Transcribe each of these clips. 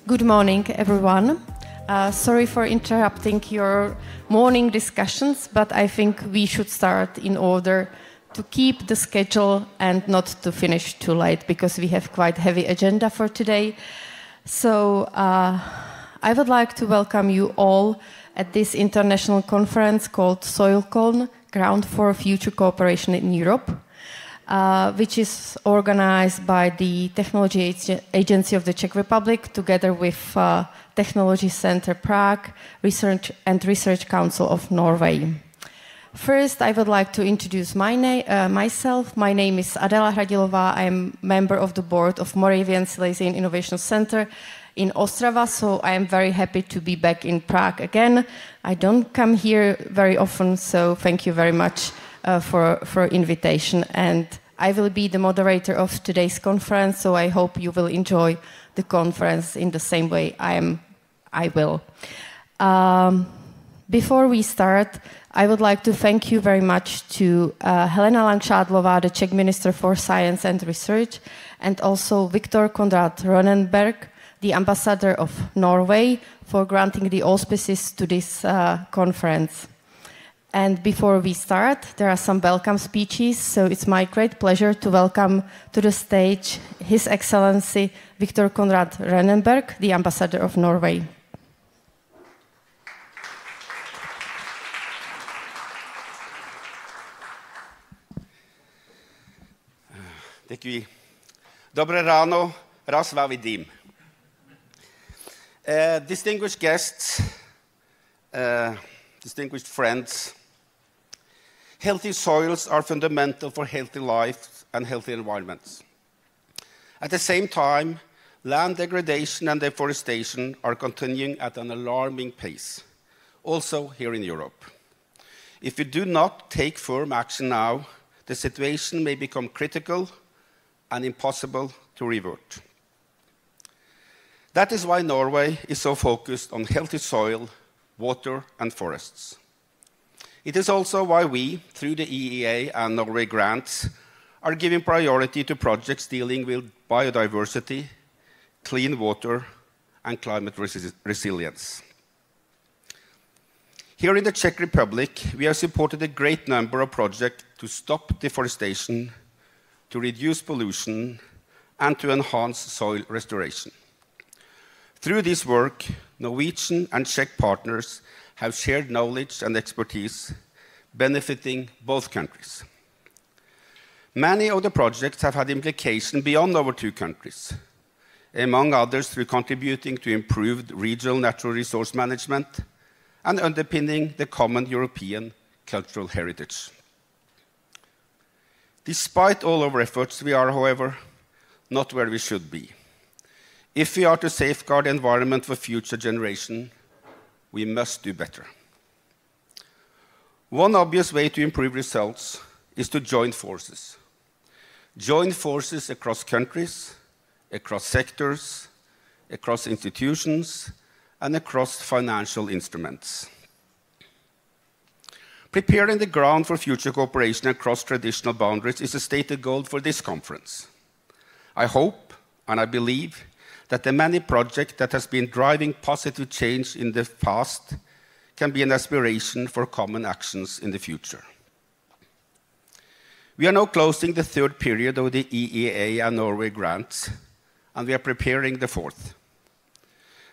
Good morning, everyone. Sorry for interrupting your morning discussions, but I think we should start in order to keep the schedule and not to finish too late because we have quite heavy agenda for today. So I would like to welcome you all at this international conference called SOILCON, Ground for Future Cooperation in Europe, which is organized by the Technology Agency of the Czech Republic together with Technology Center Prague Research Council of Norway. First, I would like to introduce myself. My name is Adela Hradilová. I am member of the board of Moravian Silesian Innovation Center in Ostrava, so I am very happy to be back in Prague again. I don't come here very often, so thank you very much for invitation. And I will be the moderator of today's conference, so I hope you will enjoy the conference in the same way I will. Before we start, I would like to thank you very much to Helena Langšádlová, the Czech Minister for Science and Research, and also Viktor Konrad Rønnenberg, the Ambassador of Norway, for granting the auspices to this conference. And before we start, there are some welcome speeches, so it's my great pleasure to welcome to the stage His Excellency Viktor Konrad Rønnenberg, the Ambassador of Norway. Děkuji. Dobré ráno, raz vás vidím. Distinguished guests, distinguished friends, healthy soils are fundamental for healthy lives and healthy environments. At the same time, land degradation and deforestation are continuing at an alarming pace, also here in Europe. If we do not take firm action now, the situation may become critical and impossible to revert. That is why Norway is so focused on healthy soil, water, and forests. It is also why we, through the EEA and Norway grants, are giving priority to projects dealing with biodiversity, clean water, and climate resilience. Here in the Czech Republic, we have supported a great number of projects to stop deforestation, to reduce pollution, and to enhance soil restoration. Through this work, Norwegian and Czech partners have shared knowledge and expertise, benefiting both countries. Many of the projects have had implications beyond our two countries, among others through contributing to improved regional natural resource management and underpinning the common European cultural heritage. Despite all our efforts, we are, however, not where we should be. If we are to safeguard the environment for future generations, we must do better. One obvious way to improve results is to join forces. Join forces across countries, across sectors, across institutions, and across financial instruments. Preparing the ground for future cooperation across traditional boundaries is a stated goal for this conference. I hope and I believe that the many projects that have been driving positive change in the past can be an aspiration for common actions in the future. We are now closing the third period of the EEA and Norway grants, and we are preparing the fourth.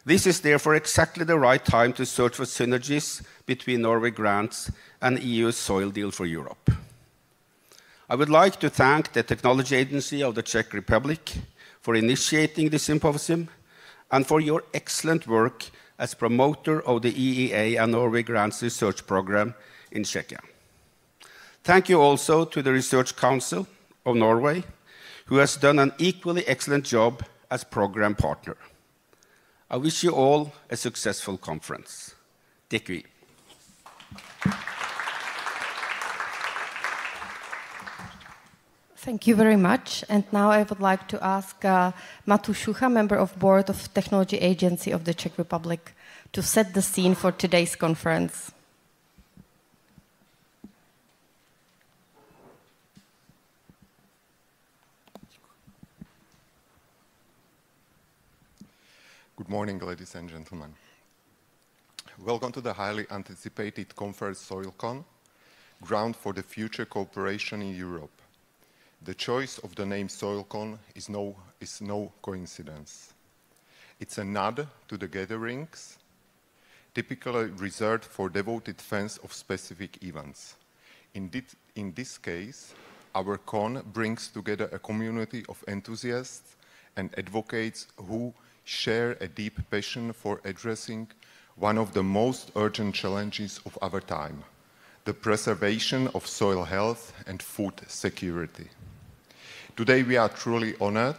This is therefore exactly the right time to search for synergies between Norway grants and EU's Soil Deal for Europe. I would like to thank the Technology Agency of the Czech Republic for initiating this symposium and for your excellent work as promoter of the EEA and Norway Grants Research Program in Czechia. Thank you also to the Research Council of Norway, who has done an equally excellent job as program partner. I wish you all a successful conference. Děkuji. Thank you very much. And now I would like to ask Matu Šucha, member of Board of Technology Agency of the Czech Republic, to set the scene for today's conference. Good morning, ladies and gentlemen. Welcome to the highly anticipated conference SOILCON, Ground for the Future Cooperation in Europe. The choice of the name SOILCON is no coincidence. It's a nod to the gatherings, typically reserved for devoted fans of specific events. In this case, our con brings together a community of enthusiasts and advocates who share a deep passion for addressing one of the most urgent challenges of our time, the preservation of soil health and food security. Today we are truly honored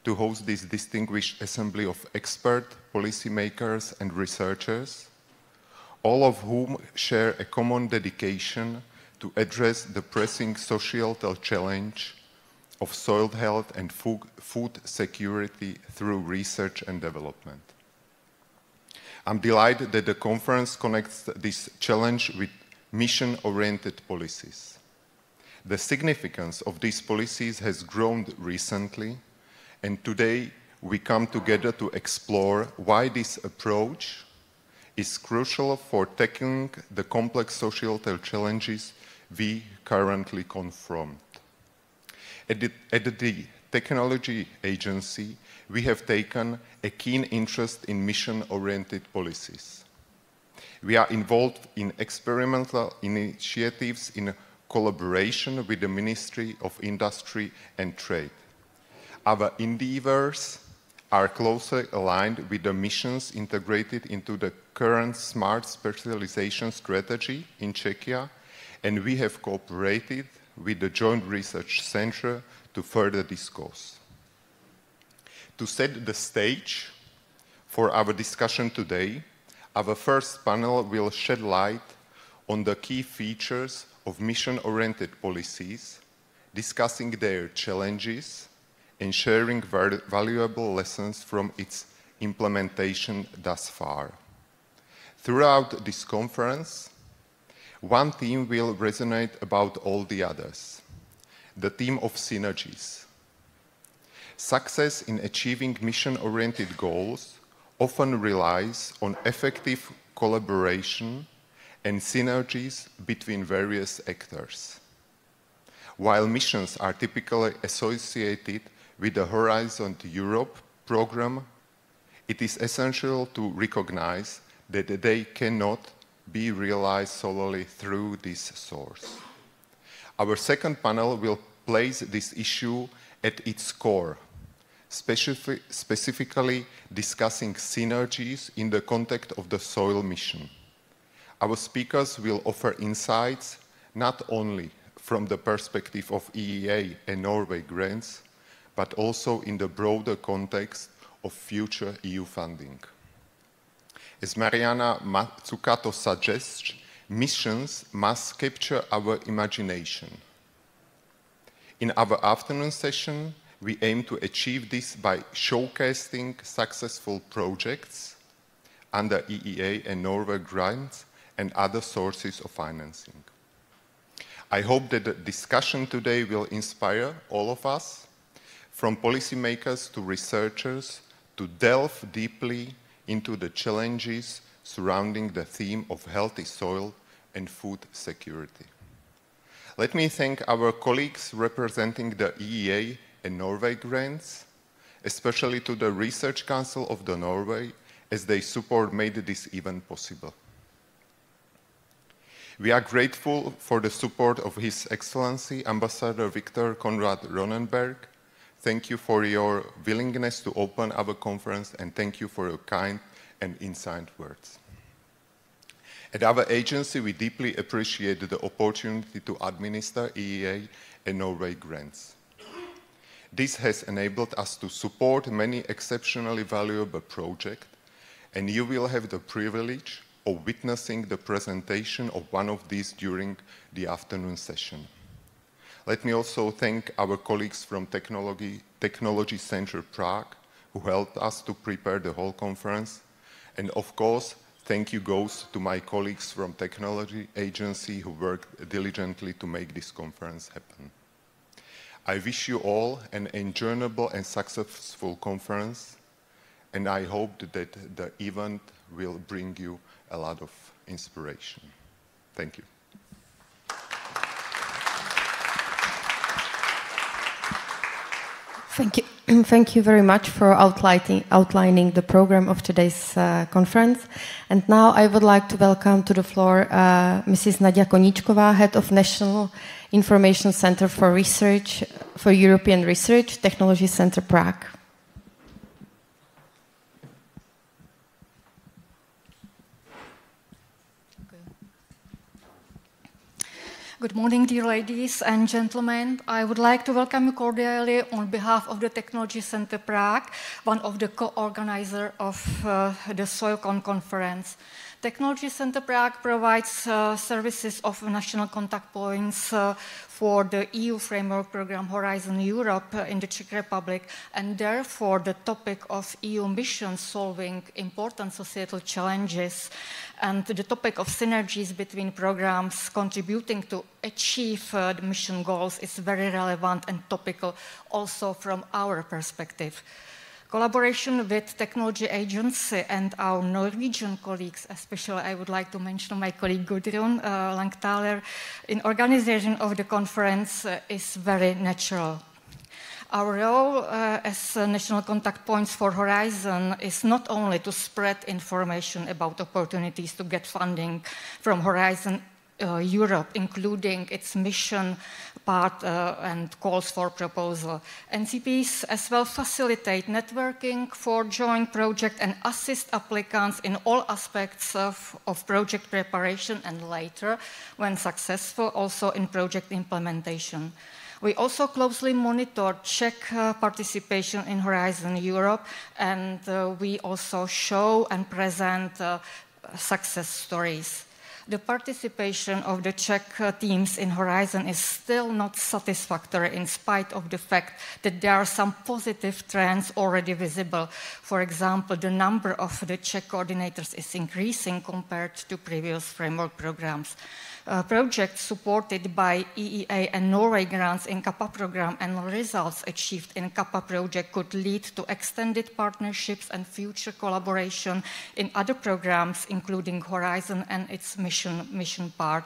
to host this distinguished assembly of expert policymakers and researchers, all of whom share a common dedication to address the pressing societal challenge of soil health and food security through research and development. I'm delighted that the conference connects this challenge with mission-oriented policies. The significance of these policies has grown recently, and today we come together to explore why this approach is crucial for tackling the complex societal challenges we currently confront. At the Technology Agency, we have taken a keen interest in mission-oriented policies. We are involved in experimental initiatives in collaboration with the Ministry of Industry and Trade. Our endeavors are closely aligned with the missions integrated into the current Smart Specialization Strategy in Czechia, and we have cooperated with the Joint Research Center to further discuss. To set the stage for our discussion today, our first panel will shed light on the key features of mission-oriented policies, discussing their challenges and sharing valuable lessons from its implementation thus far. Throughout this conference, one theme will resonate about all the others, the theme of synergies. Success in achieving mission-oriented goals often relies on effective collaboration and synergies between various actors. While missions are typically associated with the Horizon Europe program, it is essential to recognize that they cannot be realized solely through this source. Our second panel will place this issue at its core, specifically discussing synergies in the context of the soil mission. Our speakers will offer insights not only from the perspective of EEA and Norway grants, but also in the broader context of future EU funding. As Mariana Mazzucato suggests, missions must capture our imagination. In our afternoon session, we aim to achieve this by showcasing successful projects under EEA and Norway grants and other sources of financing. I hope that the discussion today will inspire all of us, from policymakers to researchers, to delve deeply into the challenges surrounding the theme of healthy soil and food security. Let me thank our colleagues representing the EEA and Norway grants, especially to the Research Council of the Norway, as their support made this event possible. We are grateful for the support of His Excellency Ambassador Viktor Konrad Ronenberg. Thank you for your willingness to open our conference, and thank you for your kind and insight words. At our agency, we deeply appreciate the opportunity to administer EEA and Norway grants. This has enabled us to support many exceptionally valuable projects, and you will have the privilege of witnessing the presentation of one of these during the afternoon session. Let me also thank our colleagues from Technology Center Prague, who helped us to prepare the whole conference. And of course, thank you goes to my colleagues from Technology Agency who worked diligently to make this conference happen. I wish you all an enjoyable and successful conference, And I hope that the event will bring you a lot of inspiration. Thank you. Thank you. Thank you very much for outlining the program of today's conference. And now I would like to welcome to the floor Mrs. Nadia Koníčková, Head of National Information Center for Research, for European Research, Technology Center Prague. Good morning, dear ladies and gentlemen. I would like to welcome you cordially on behalf of the Technology Center Prague, one of the co-organizers of the SOILCON conference. Technology Center Prague provides services of national contact points for the EU framework program Horizon Europe in the Czech Republic, and therefore the topic of EU missions solving important societal challenges and the topic of synergies between programs contributing to achieve the mission goals is very relevant and topical also from our perspective. Collaboration with technology agency and our Norwegian colleagues, especially I would like to mention my colleague Gudrun Langthaler, in organization of the conference is very natural. Our role as national contact points for Horizon is not only to spread information about opportunities to get funding from Horizon Europe, including its mission part and calls for proposal. NCPs as well facilitate networking for joint project and assist applicants in all aspects of project preparation and later, when successful, also in project implementation. We also closely monitor Czech participation in Horizon Europe, and we also show and present success stories. The participation of the Czech teams in Horizon is still not satisfactory in spite of the fact that there are some positive trends already visible. For example, the number of the Czech coordinators is increasing compared to previous framework programs. Projects supported by EEA and Norway grants in CAPA program and results achieved in CAPA project could lead to extended partnerships and future collaboration in other programs, including Horizon and its mission part.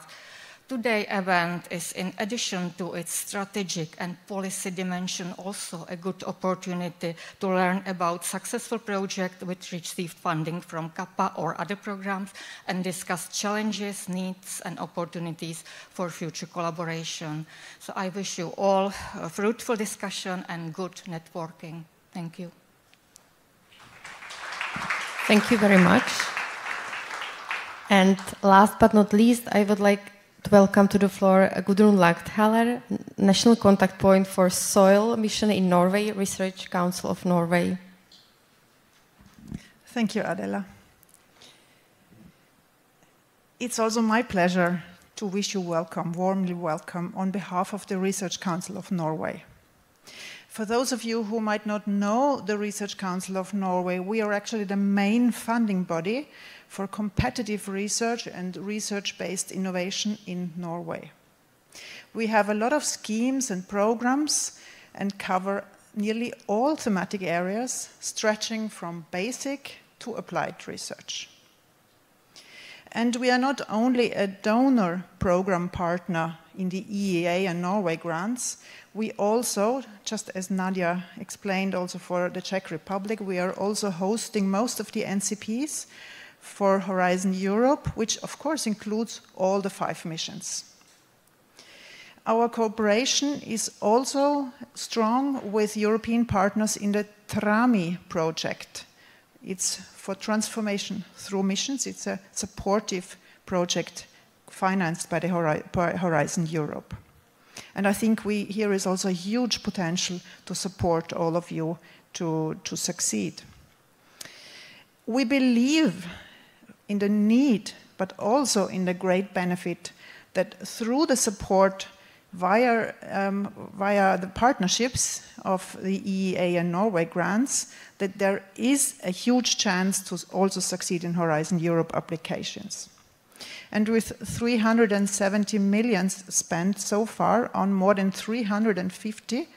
Today's event is, in addition to its strategic and policy dimension, also a good opportunity to learn about successful projects which received funding from CAPA or other programs and discuss challenges, needs, and opportunities for future collaboration. So I wish you all a fruitful discussion and good networking. Thank you. Thank you very much. And last but not least, I would like to welcome to the floor Gudrun Langthaler, National Contact Point for Soil Mission in Norway, Research Council of Norway. Thank you, Adela. It's also my pleasure to wish you welcome, warmly welcome, on behalf of the Research Council of Norway. For those of you who might not know the Research Council of Norway, we are actually the main funding body for competitive research and research-based innovation in Norway. We have a lot of schemes and programs and cover nearly all thematic areas, stretching from basic to applied research. And we are not only a donor program partner in the EEA and Norway grants, we also, just as Nadia explained also for the Czech Republic, we are also hosting most of the NCPs for Horizon Europe, which of course includes all the 5 missions. Our cooperation is also strong with European partners in the TRAMI project. It's for transformation through missions. It's a supportive project financed by the Horizon Europe. And I think here is also a huge potential to support all of you to succeed. We believe in the need, but also in the great benefit that through the support via the partnerships of the EEA and Norway grants, that there is a huge chance to also succeed in Horizon Europe applications. And with 370 million spent so far on more than 350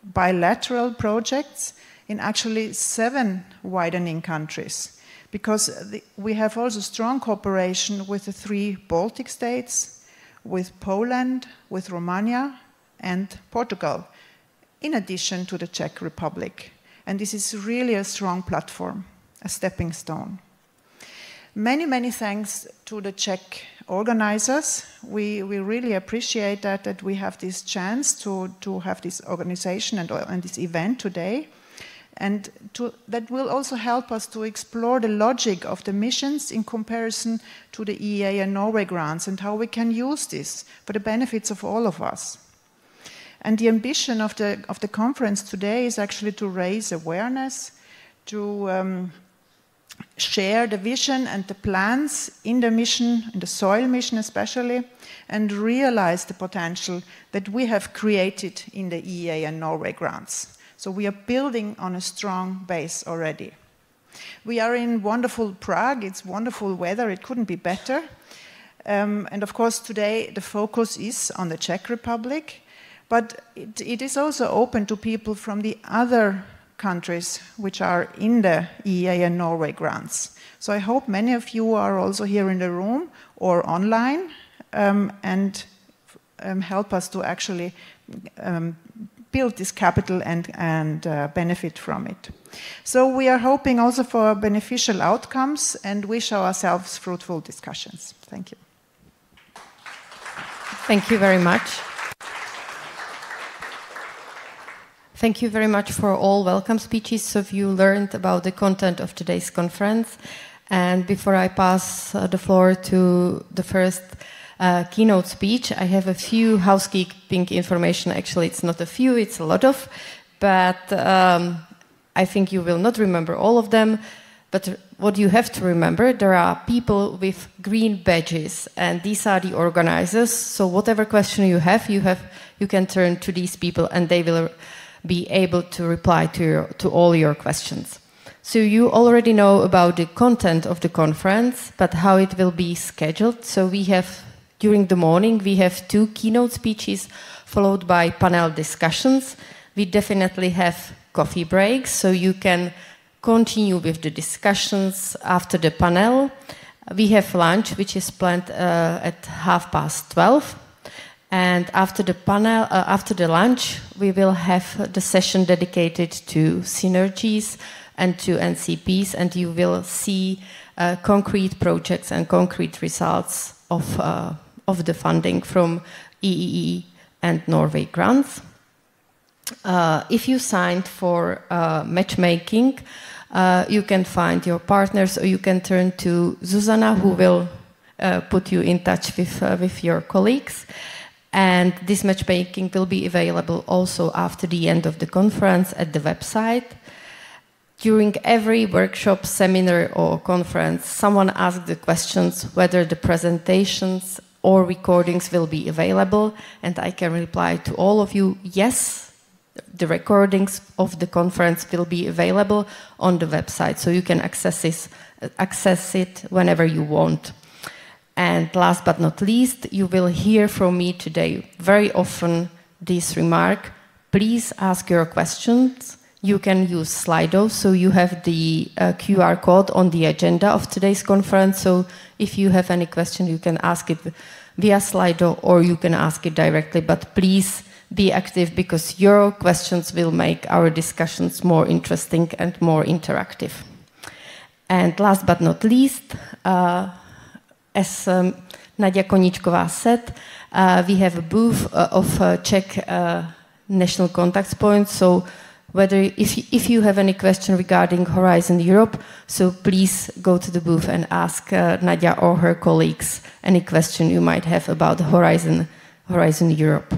bilateral projects, in actually 7 widening countries, because we have also strong cooperation with the 3 Baltic states, with Poland, with Romania, and Portugal, in addition to the Czech Republic. And this is really a strong platform, a stepping stone. Many, many thanks to the Czech organizers. We really appreciate that we have this chance to have this organization and this event today. And that will also help us to explore the logic of the missions in comparison to the EEA and Norway grants, and how we can use this for the benefits of all of us. And the ambition of the conference today is actually to raise awareness, to share the vision and the plans in the mission, in the soil mission especially, and realize the potential that we have created in the EEA and Norway grants. So we are building on a strong base already. We are in wonderful Prague. It's wonderful weather. It couldn't be better. And of course, today the focus is on the Czech Republic, but it is also open to people from the other countries which are in the EEA and Norway grants. So I hope many of you are also here in the room or online and help us to actually build this capital and benefit from it. So we are hoping also for beneficial outcomes and wish ourselves fruitful discussions. Thank you. Thank you very much. Thank you very much for all welcome speeches. So you learned about the content of today's conference. And before I pass the floor to the first keynote speech, I have a few housekeeping information. Actually, it's not a few, it's a lot of, but I think you will not remember all of them. But what you have to remember, there are people with green badges, and these are the organizers. So whatever question you have, you can turn to these people, and they will be able to reply to all your questions. So you already know about the content of the conference, but how it will be scheduled. So we have, during the morning, we have 2 keynote speeches followed by panel discussions. We definitely have coffee breaks, so you can continue with the discussions after the panel. We have lunch, which is planned at 12:30. And after the panel, after the lunch, we will have the session dedicated to synergies and to NCPs, and you will see concrete projects and concrete results of the funding from EEE and Norway grants. If you signed for matchmaking, you can find your partners, or you can turn to Zuzana, who will put you in touch with your colleagues. And this matchmaking will be available also after the end of the conference at the website. During every workshop, seminar, or conference, someone asked the questions whether the presentations or recordings will be available, and I can reply to all of you, yes, the recordings of the conference will be available on the website, so you can access it whenever you want. And last but not least, you will hear from me today very often this remark: please ask your questions. You can use Slido, so you have the QR code on the agenda of today's conference. So if you have any question, you can ask it via Slido, or you can ask it directly. But please be active, because your questions will make our discussions more interesting and more interactive. And last but not least, as Nadia Koníčková said, we have a booth of Czech national contact points. So if you have any question regarding Horizon Europe, so please go to the booth and ask Nadia or her colleagues any question you might have about Horizon Europe.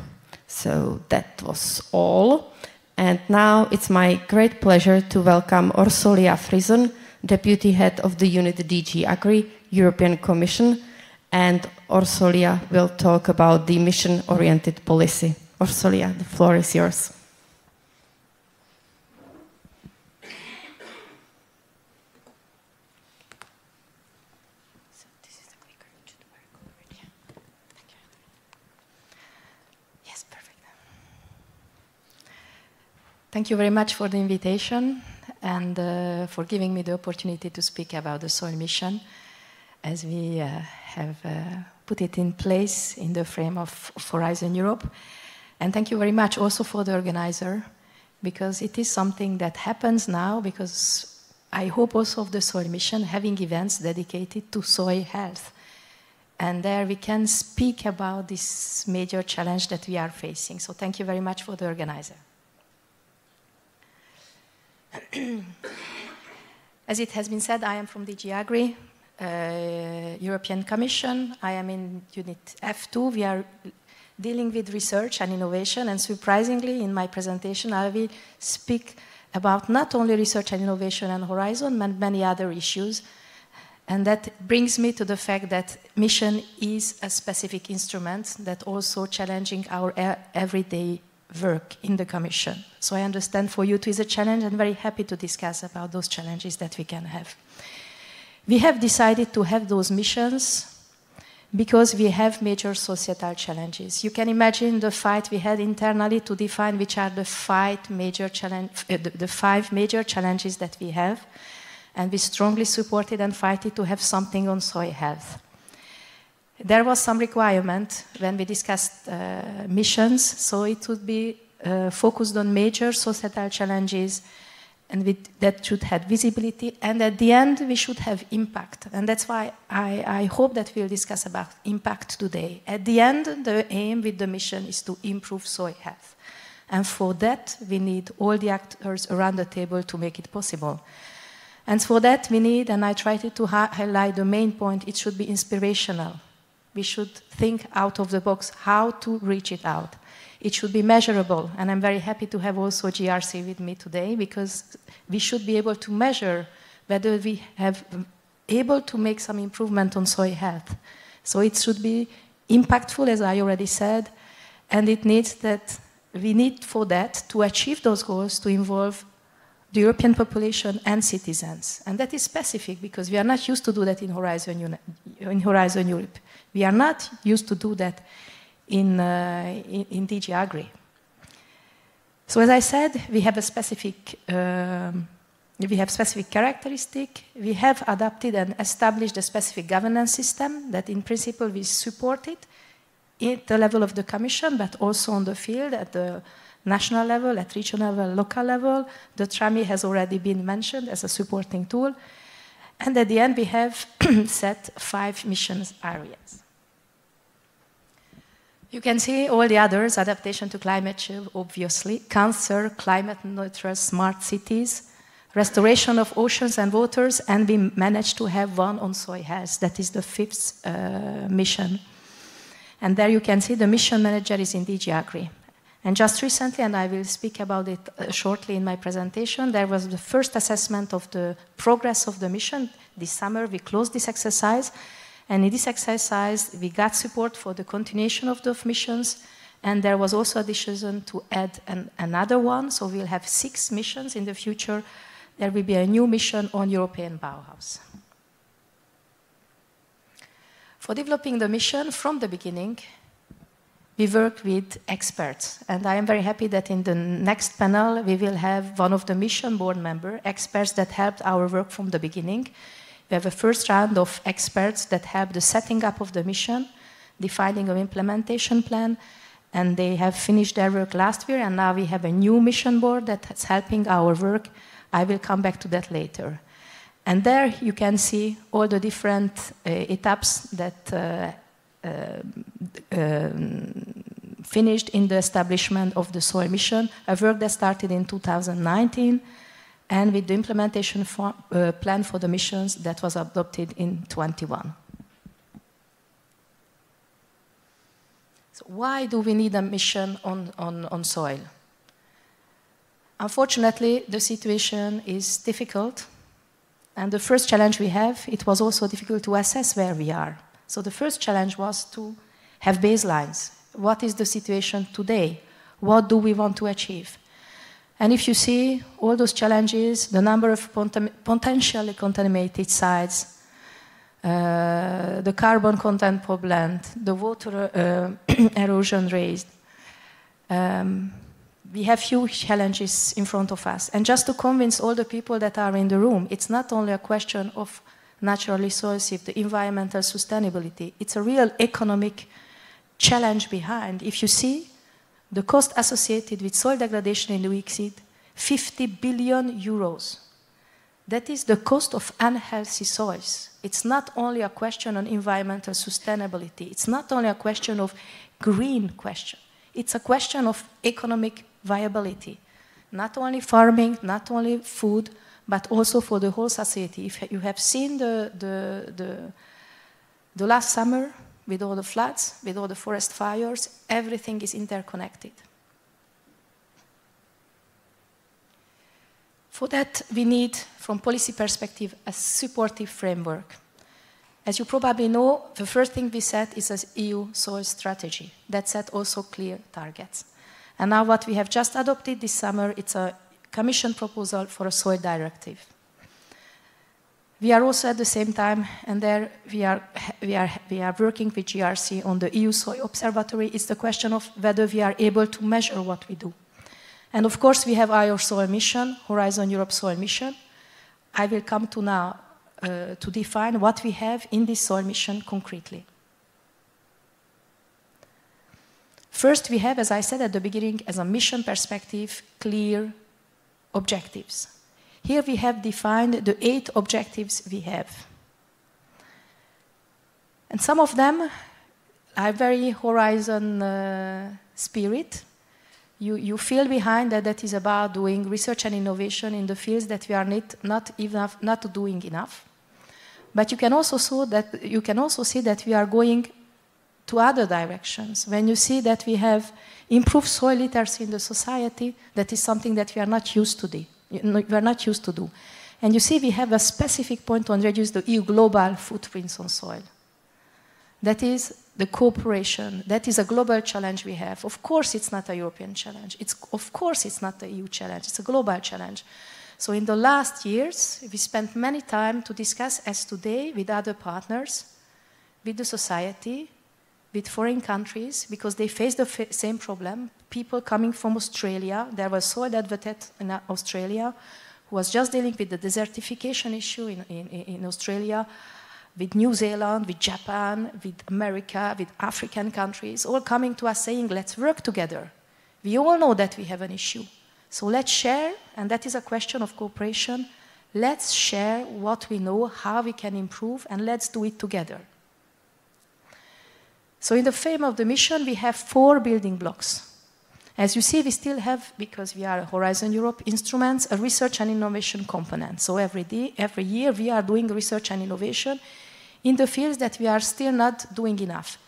So that was all. And now it's my great pleasure to welcome Orsolia Frison, Deputy Head of the Unit DG Agri, European Commission, and Orsolia will talk about the mission-oriented policy. Orsolia, the floor is yours. Thank you very much for the invitation and for giving me the opportunity to speak about the soil mission as we have put it in place in the frame of Horizon Europe. And thank you very much also for the organizer, because it is something that happens now, because I hope also of the soil mission having events dedicated to soil health. And there we can speak about this major challenge that we are facing. So thank you very much for the organizer. As it has been said, I am from DG Agri, European Commission. I am in Unit F2. We are dealing with research and innovation, and surprisingly, in my presentation, I will speak about not only research and innovation and Horizon, but many other issues. And that brings me to the fact that mission is a specific instrument that also challenging our everyday work in the Commission. So I understand for you too is a challenge, and very happy to discuss about those challenges that we can have. We have decided to have those missions because we have major societal challenges. You can imagine the fight we had internally to define which are the five major challenges that we have, and we strongly supported and fighted to have something on soil health. There was some requirement when we discussed missions, so it would be focused on major societal challenges, and that should have visibility, and at the end we should have impact. And that's why I hope that we'll discuss about impact today. At the end, the aim with the mission is to improve soil health. And for that, we need all the actors around the table to make it possible. And for that we need, and I tried to highlight the main point, it should be inspirational. We should think out of the box how to reach it out. It should be measurable, and I'm very happy to have also GRC with me today, because we should be able to measure whether we have able to make some improvement on soil health. So it should be impactful, as I already said, and it needs that, we need for that to achieve those goals to involve the European population and citizens. And that is specific because we are not used to do that in Horizon Europe. We are not used to do that in DG Agri. So as I said, we have a specific characteristic. We have adopted and established a specific governance system that in principle we support it at the level of the Commission, but also on the field at the national level, at regional level, local level. The TRAMI has already been mentioned as a supporting tool. And at the end, we have set 5 mission areas. You can see all the others: adaptation to climate change, obviously, cancer, climate neutral smart cities, restoration of oceans and waters, and we managed to have one on soil health. That is the 5th mission. And there you can see the mission manager is in DG Agri. And just recently, and I will speak about it shortly in my presentation, there was the first assessment of the progress of the mission. This summer we closed this exercise, and in this exercise we got support for the continuation of the missions, and there was also a decision to add another one, so we'll have 6 missions in the future. There will be a new mission on European Bauhaus. For developing the mission from the beginning, we work with experts, and I am very happy that in the next panel we will have one of the mission board members, experts that helped our work from the beginning. We have a first round of experts that helped the setting up of the mission, defining an implementation plan, and they have finished their work last year, and now we have a new mission board that's helping our work. I will come back to that later. And there you can see all the different etaps that finished in the establishment of the soil mission, a work that started in 2019, and with the implementation plan for the missions that was adopted in 21. So why do we need a mission on soil? Unfortunately, the situation is difficult, and the first challenge we have, it was also difficult to assess where we are. So the first challenge was to have baselines. What is the situation today? What do we want to achieve? And if you see all those challenges, the number of potentially contaminated sites, the carbon content problem, the water erosion rate, we have huge challenges in front of us. And just to convince all the people that are in the room, it's not only a question of natural resources, the environmental sustainability, it's a real economic challenge behind. If you see the cost associated with soil degradation in the weak seed, 50 billion euros. That is the cost of unhealthy soils. It's not only a question on environmental sustainability. It's not only a question of green question. It's a question of economic viability. Not only farming, not only food, but also for the whole society. If you have seen the last summer with all the floods, with all the forest fires, everything is interconnected. For that, we need, from policy perspective, a supportive framework. As you probably know, the first thing we set is an EU soil strategy that set also clear targets. And now what we have just adopted this summer, it's a Commission proposal for a soil directive. We are also at the same time, and there we are working with GRC on the EU Soil Observatory. It's the question of whether we are able to measure what we do. And of course, we have our soil mission, Horizon Europe Soil Mission. I will come to now to define what we have in this soil mission concretely. First, we have, as I said at the beginning, as a mission perspective, clear objectives. Here we have defined the 8 objectives we have. And some of them are very horizon spirit. You feel behind that is about doing research and innovation in the fields that we are not doing enough. But you can also see that we are going to other directions. When you see that we have improved soil literacy in the society, that is something that we are not used to do. And you see we have a specific point on reduce the EU global footprints on soil. That is the cooperation. That is a global challenge we have. Of course, it's not a European challenge. Of course, it's not a EU challenge. It's a global challenge. So in the last years, we spent many time to discuss, as today, with other partners, with the society, with foreign countries, because they face the same problem. People coming from Australia, there was soil advocate in Australia who was just dealing with the desertification issue in Australia, with New Zealand, with Japan, with America, with African countries, all coming to us saying, let's work together. We all know that we have an issue. So let's share, and that is a question of cooperation. Let's share what we know, how we can improve, and let's do it together. So in the frame of the mission, we have 4 building blocks. As you see, we still have, because we are Horizon Europe instruments, a research and innovation component. So every year we are doing research and innovation in the fields that we are still not doing enough.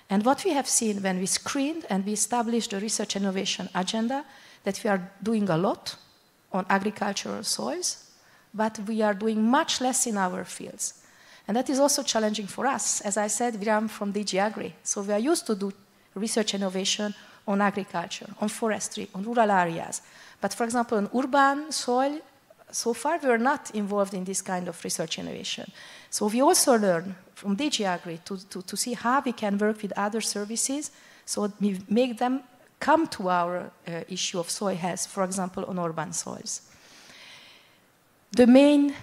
And what we have seen when we screened and we established the research and innovation agenda, that we are doing a lot on agricultural soils, but we are doing much less in our fields. And that is also challenging for us. As I said, we are from DG Agri, so we are used to do research and innovation on agriculture, on forestry, on rural areas. But for example, on urban soil, so far we are not involved in this kind of research innovation. So we also learn from DG Agri to see how we can work with other services, so we make them come to our issue of soil health, for example, on urban soils. The main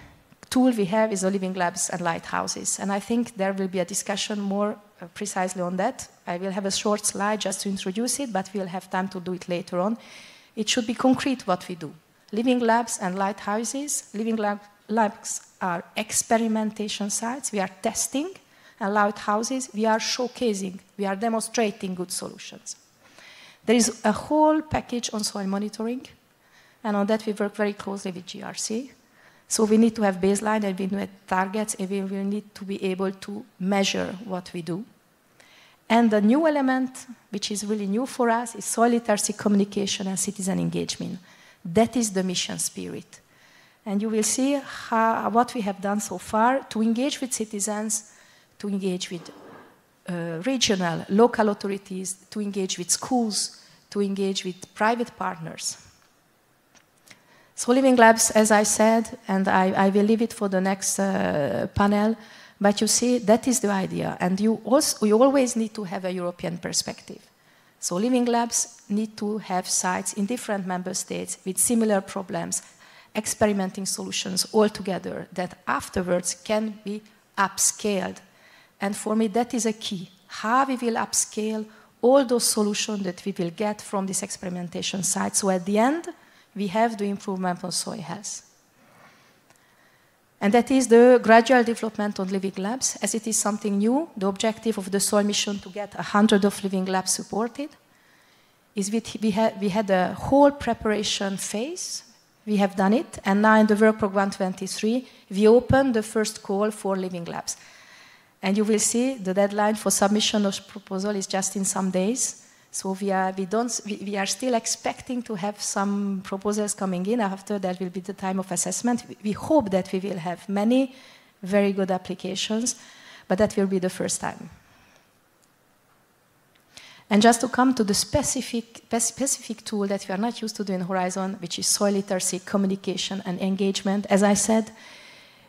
tool we have is the living labs and lighthouses, and I think there will be a discussion more precisely on that. I will have a short slide just to introduce it, but we'll have time to do it later on. It should be concrete what we do. Living labs and lighthouses. Living labs are experimentation sites. We are testing, and lighthouses, we are showcasing, we are demonstrating good solutions. There is a whole package on soil monitoring, and on that we work very closely with GRC. So we need to have baseline, and we need targets, and we will need to be able to measure what we do. And the new element, which is really new for us, is soil literacy communication and citizen engagement. That is the mission spirit. And you will see what we have done so far to engage with citizens, to engage with regional, local authorities, to engage with schools, to engage with private partners. So living labs, as I said, and I will leave it for the next panel, but you see, that is the idea. And you always need to have a European perspective. So living labs need to have sites in different member states with similar problems, experimenting solutions all together that afterwards can be upscaled. And for me, that is a key. How we will upscale all those solutions that we will get from this experimentation site. So at the end, we have the improvement on soil health. And that is the gradual development on living labs, as it is something new. The objective of the soil mission to get 100 of living labs supported is we had a whole preparation phase. We have done it, and now in the work program 23, we opened the first call for living labs. And you will see the deadline for submission of proposal is just in some days. So we are still expecting to have some proposals coming in. After that will be the time of assessment. We hope that we will have many very good applications, but that will be the first time. And just to come to the specific tool that we are not used to do in Horizon, which is soil literacy, communication, and engagement. As I said,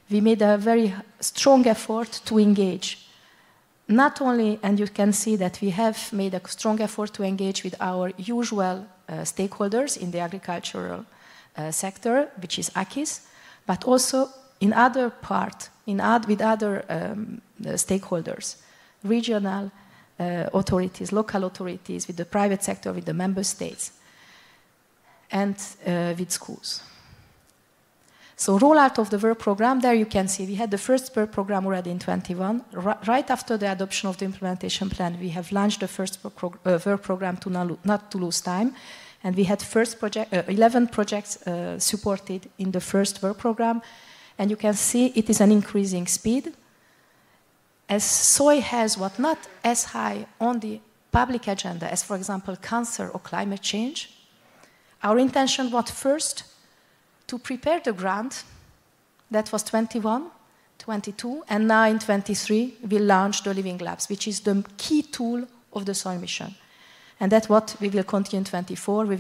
we made a very strong effort to engage. Not only, and you can see that we have made a strong effort to engage with our usual stakeholders in the agricultural sector, which is AKIS, but also in other part, with other stakeholders, regional authorities, local authorities, with the private sector, with the member states, and with schools. So rollout of the work program, there you can see we had the first work program already in 21. Right after the adoption of the implementation plan, we have launched the first work program to not to lose time. And we had 11 projects supported in the first work program. And you can see it is an increasing speed. As soil has what not as high on the public agenda as, for example, cancer or climate change, our intention was first to prepare the grant. That was 21, 22, and now in 23 we launched the Living Labs, which is the key tool of the soil mission. And that's what we will continue in 24. We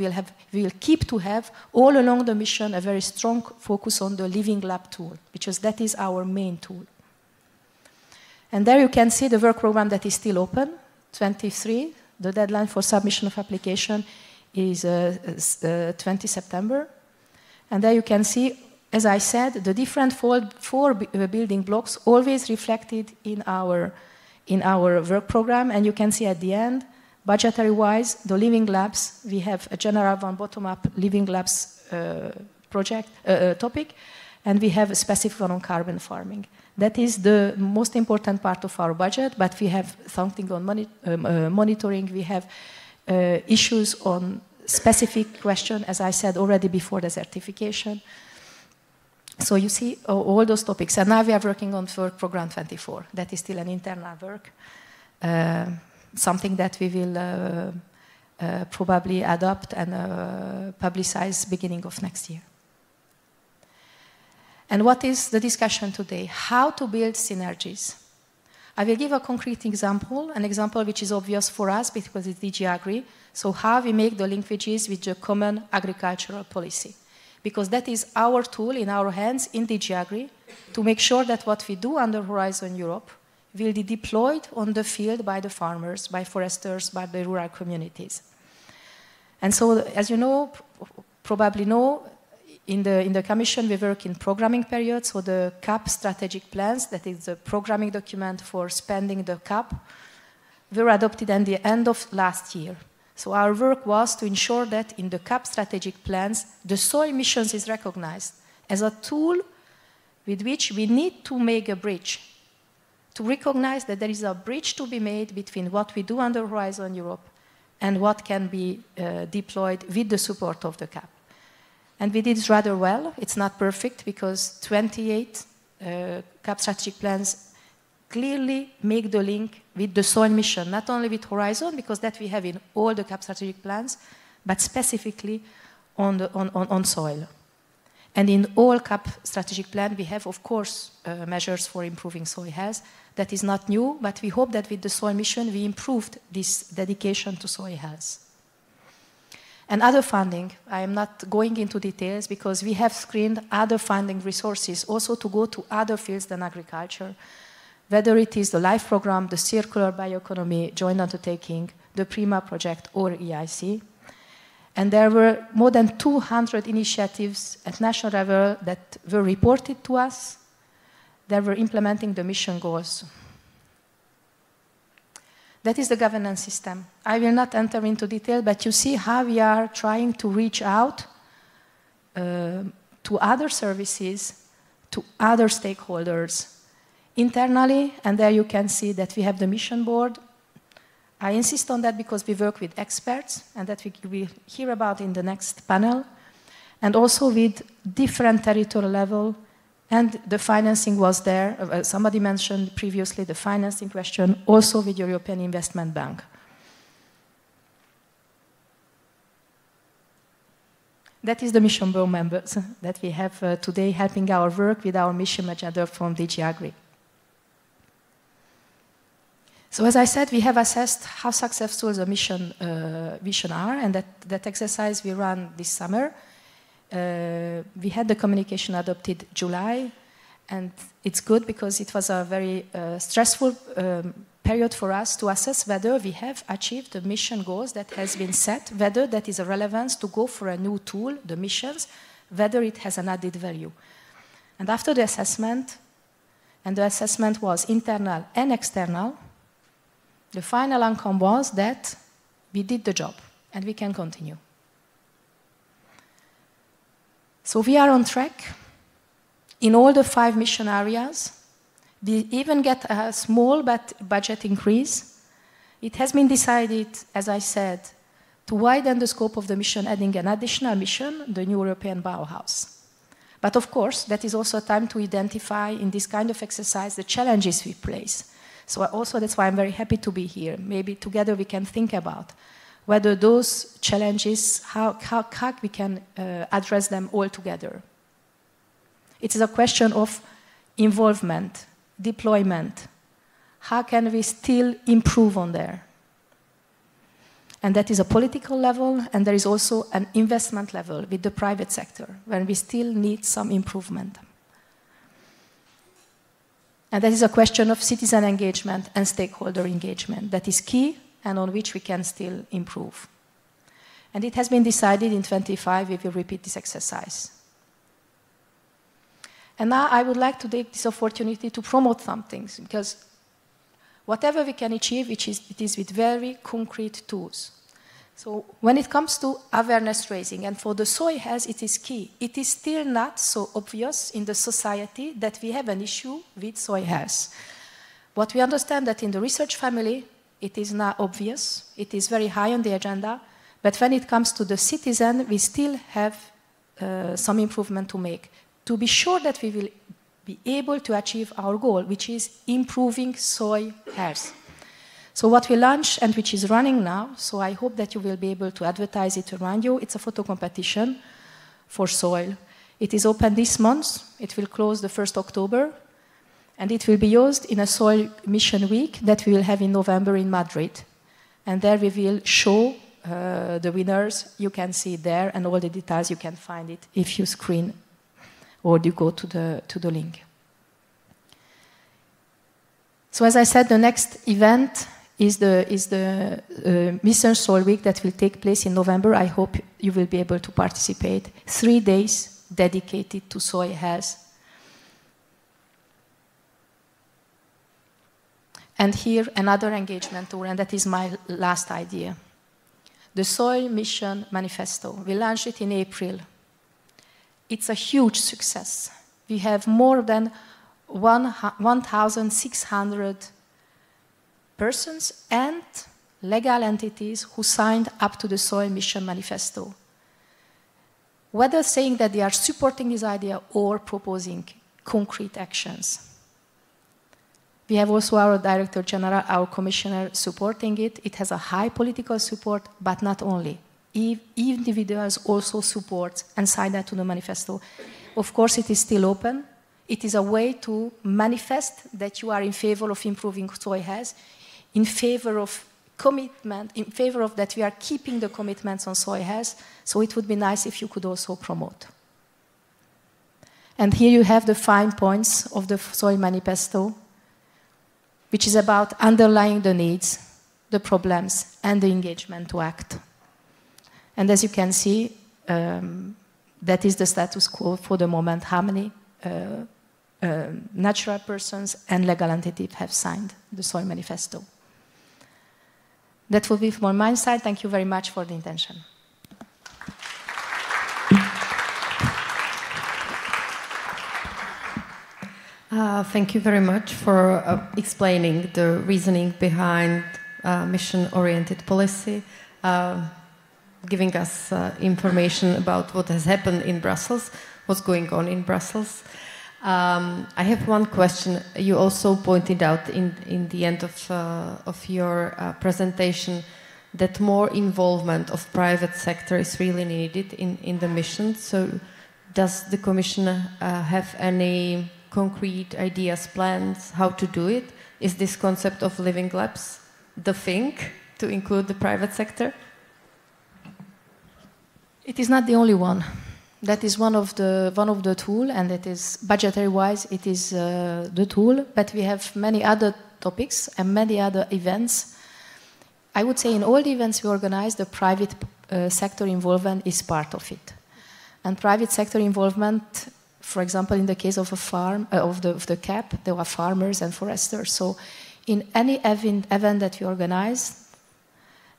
will keep to have all along the mission a very strong focus on the Living Lab tool, because that is our main tool. And there you can see the work program that is still open, 23. The deadline for submission of application is 20 September. And there you can see, as I said, the different four building blocks always reflected in our work program. And you can see at the end, budgetary-wise, the Living Labs, we have a general one bottom-up Living Labs topic, and we have a specific one on carbon farming. That is the most important part of our budget, but we have something on monitoring. We have issues on specific question, as I said already before the certification. So you see all those topics. And now we are working on work program 24. That is still an internal work, something that we will probably adopt and publicize beginning of next year. And what is the discussion today? How to build synergies. I will give a concrete example, an example which is obvious for us because it's DG Agri. So how we make the linkages with the common agricultural policy. Because that is our tool in our hands in DG Agri to make sure that what we do under Horizon Europe will be deployed on the field by the farmers, by foresters, by the rural communities. And so, as you know, probably know, in the Commission, we work in programming periods, so the CAP strategic plans, that is the programming document for spending the CAP, were adopted at the end of last year. So our work was to ensure that in the CAP strategic plans, the soil missions is recognized as a tool with which we need to make a bridge, to recognize that there is a bridge to be made between what we do under Horizon Europe and what can be deployed with the support of the CAP. And we did it rather well. It's not perfect because 28 CAP strategic plans clearly make the link with the soil mission, not only with Horizon, because that we have in all the CAP strategic plans, but specifically on soil. And in all CAP strategic plan, we have, of course, measures for improving soil health. That is not new, but we hope that with the soil mission, we improved this dedication to soil health. And other funding, I am not going into details because we have screened other funding resources also to go to other fields than agriculture. whether it is the LIFE program, the circular bioeconomy joint undertaking, the PRIMA project, or EIC. And there were more than 200 initiatives at national level that were reported to us that were implementing the mission goals. That is the governance system. I will not enter into detail, but you see how we are trying to reach out to other services, to other stakeholders internally, and there you can see that we have the mission board. I insist on that because we work with experts, and that we will hear about in the next panel, and also with different territorial level, and the financing was there. Somebody mentioned previously the financing question, also with European Investment Bank. That is the mission board members that we have today helping our work with our mission agenda from DG Agri. So as I said, we have assessed how successful the mission are, and that exercise we ran this summer. We had the communication adopted July, and it's good because it was a very stressful period for us to assess whether we have achieved the mission goals that has been set, whether that is a relevance to go for a new tool, the missions, whether it has an added value. And after the assessment, and the assessment was internal and external, the final outcome was that we did the job and we can continue. So we are on track in all the 5 mission areas. We even get a small budget increase. It has been decided, as I said, to widen the scope of the mission, adding an additional mission, the new European Bauhaus. But of course, that is also a time to identify in this kind of exercise the challenges we place. So also that's why I'm very happy to be here. Maybe together we can think about whether those challenges, how we can address them all together. It is a question of involvement, deployment. How can we still improve on there? And that is a political level, and there is also an investment level with the private sector, where we still need some improvement. And that is a question of citizen engagement and stakeholder engagement that is key and on which we can still improve. And it has been decided in 25 we will repeat this exercise. And now I would like to take this opportunity to promote some things, because whatever we can achieve, it is with very concrete tools. So when it comes to awareness raising, and for the soil health it is key, it is still not so obvious in the society that we have an issue with soil health. What we understand that in the research family, it is not obvious, it is very high on the agenda, but when it comes to the citizen, we still have some improvement to make, to be sure that we will be able to achieve our goal, which is improving soil health. So what we launched and which is running now, so I hope that you will be able to advertise it around you, it's a photo competition for soil. It is open this month, it will close the 1st October, and it will be used in a soil mission week that we will have in November in Madrid. And there we will show the winners, you can see there, and all the details you can find it if you screen or you go to the link. So as I said, the next event is the Mission Soil Week that will take place in November. I hope you will be able to participate. 3 days dedicated to soil health. And here another engagement tool, and that is my last idea. The Soil Mission Manifesto. We launched it in April. It's a huge success. We have more than 1,600 persons and legal entities who signed up to the Soil Mission Manifesto, whether saying that they are supporting this idea or proposing concrete actions. We have also our Director General, our Commissioner, supporting it. It has a high political support, but not only. Individuals also support and sign up to the manifesto. Of course, it is still open. It is a way to manifest that you are in favor of improving soil health, in favor of commitment, in favor of that we are keeping the commitments on soil health. So it would be nice if you could also promote. And here you have the 5 points of the soil manifesto. which is about underlying the needs, the problems, and the engagement to act. And as you can see, that is the status quo for the moment. How many natural persons and legal entities have signed the Soil Manifesto? That will be from my side. Thank you very much for the attention. Thank you very much for explaining the reasoning behind mission-oriented policy, giving us information about what has happened in Brussels, what's going on in Brussels. I have one question. You also pointed out in the end of your presentation that more involvement of private sector is really needed in the mission. So does the Commission have any concrete ideas, plans, how to do it? Is this concept of living labs the thing to include the private sector? It is not the only one. That is one of the tool, and it is budgetary-wise, it is the tool. But we have many other topics and many other events. I would say in all the events we organize, the private sector involvement is part of it. And private sector involvement, for example, in the case of a farm, of the CAP, there are farmers and foresters. So in any event that we organize,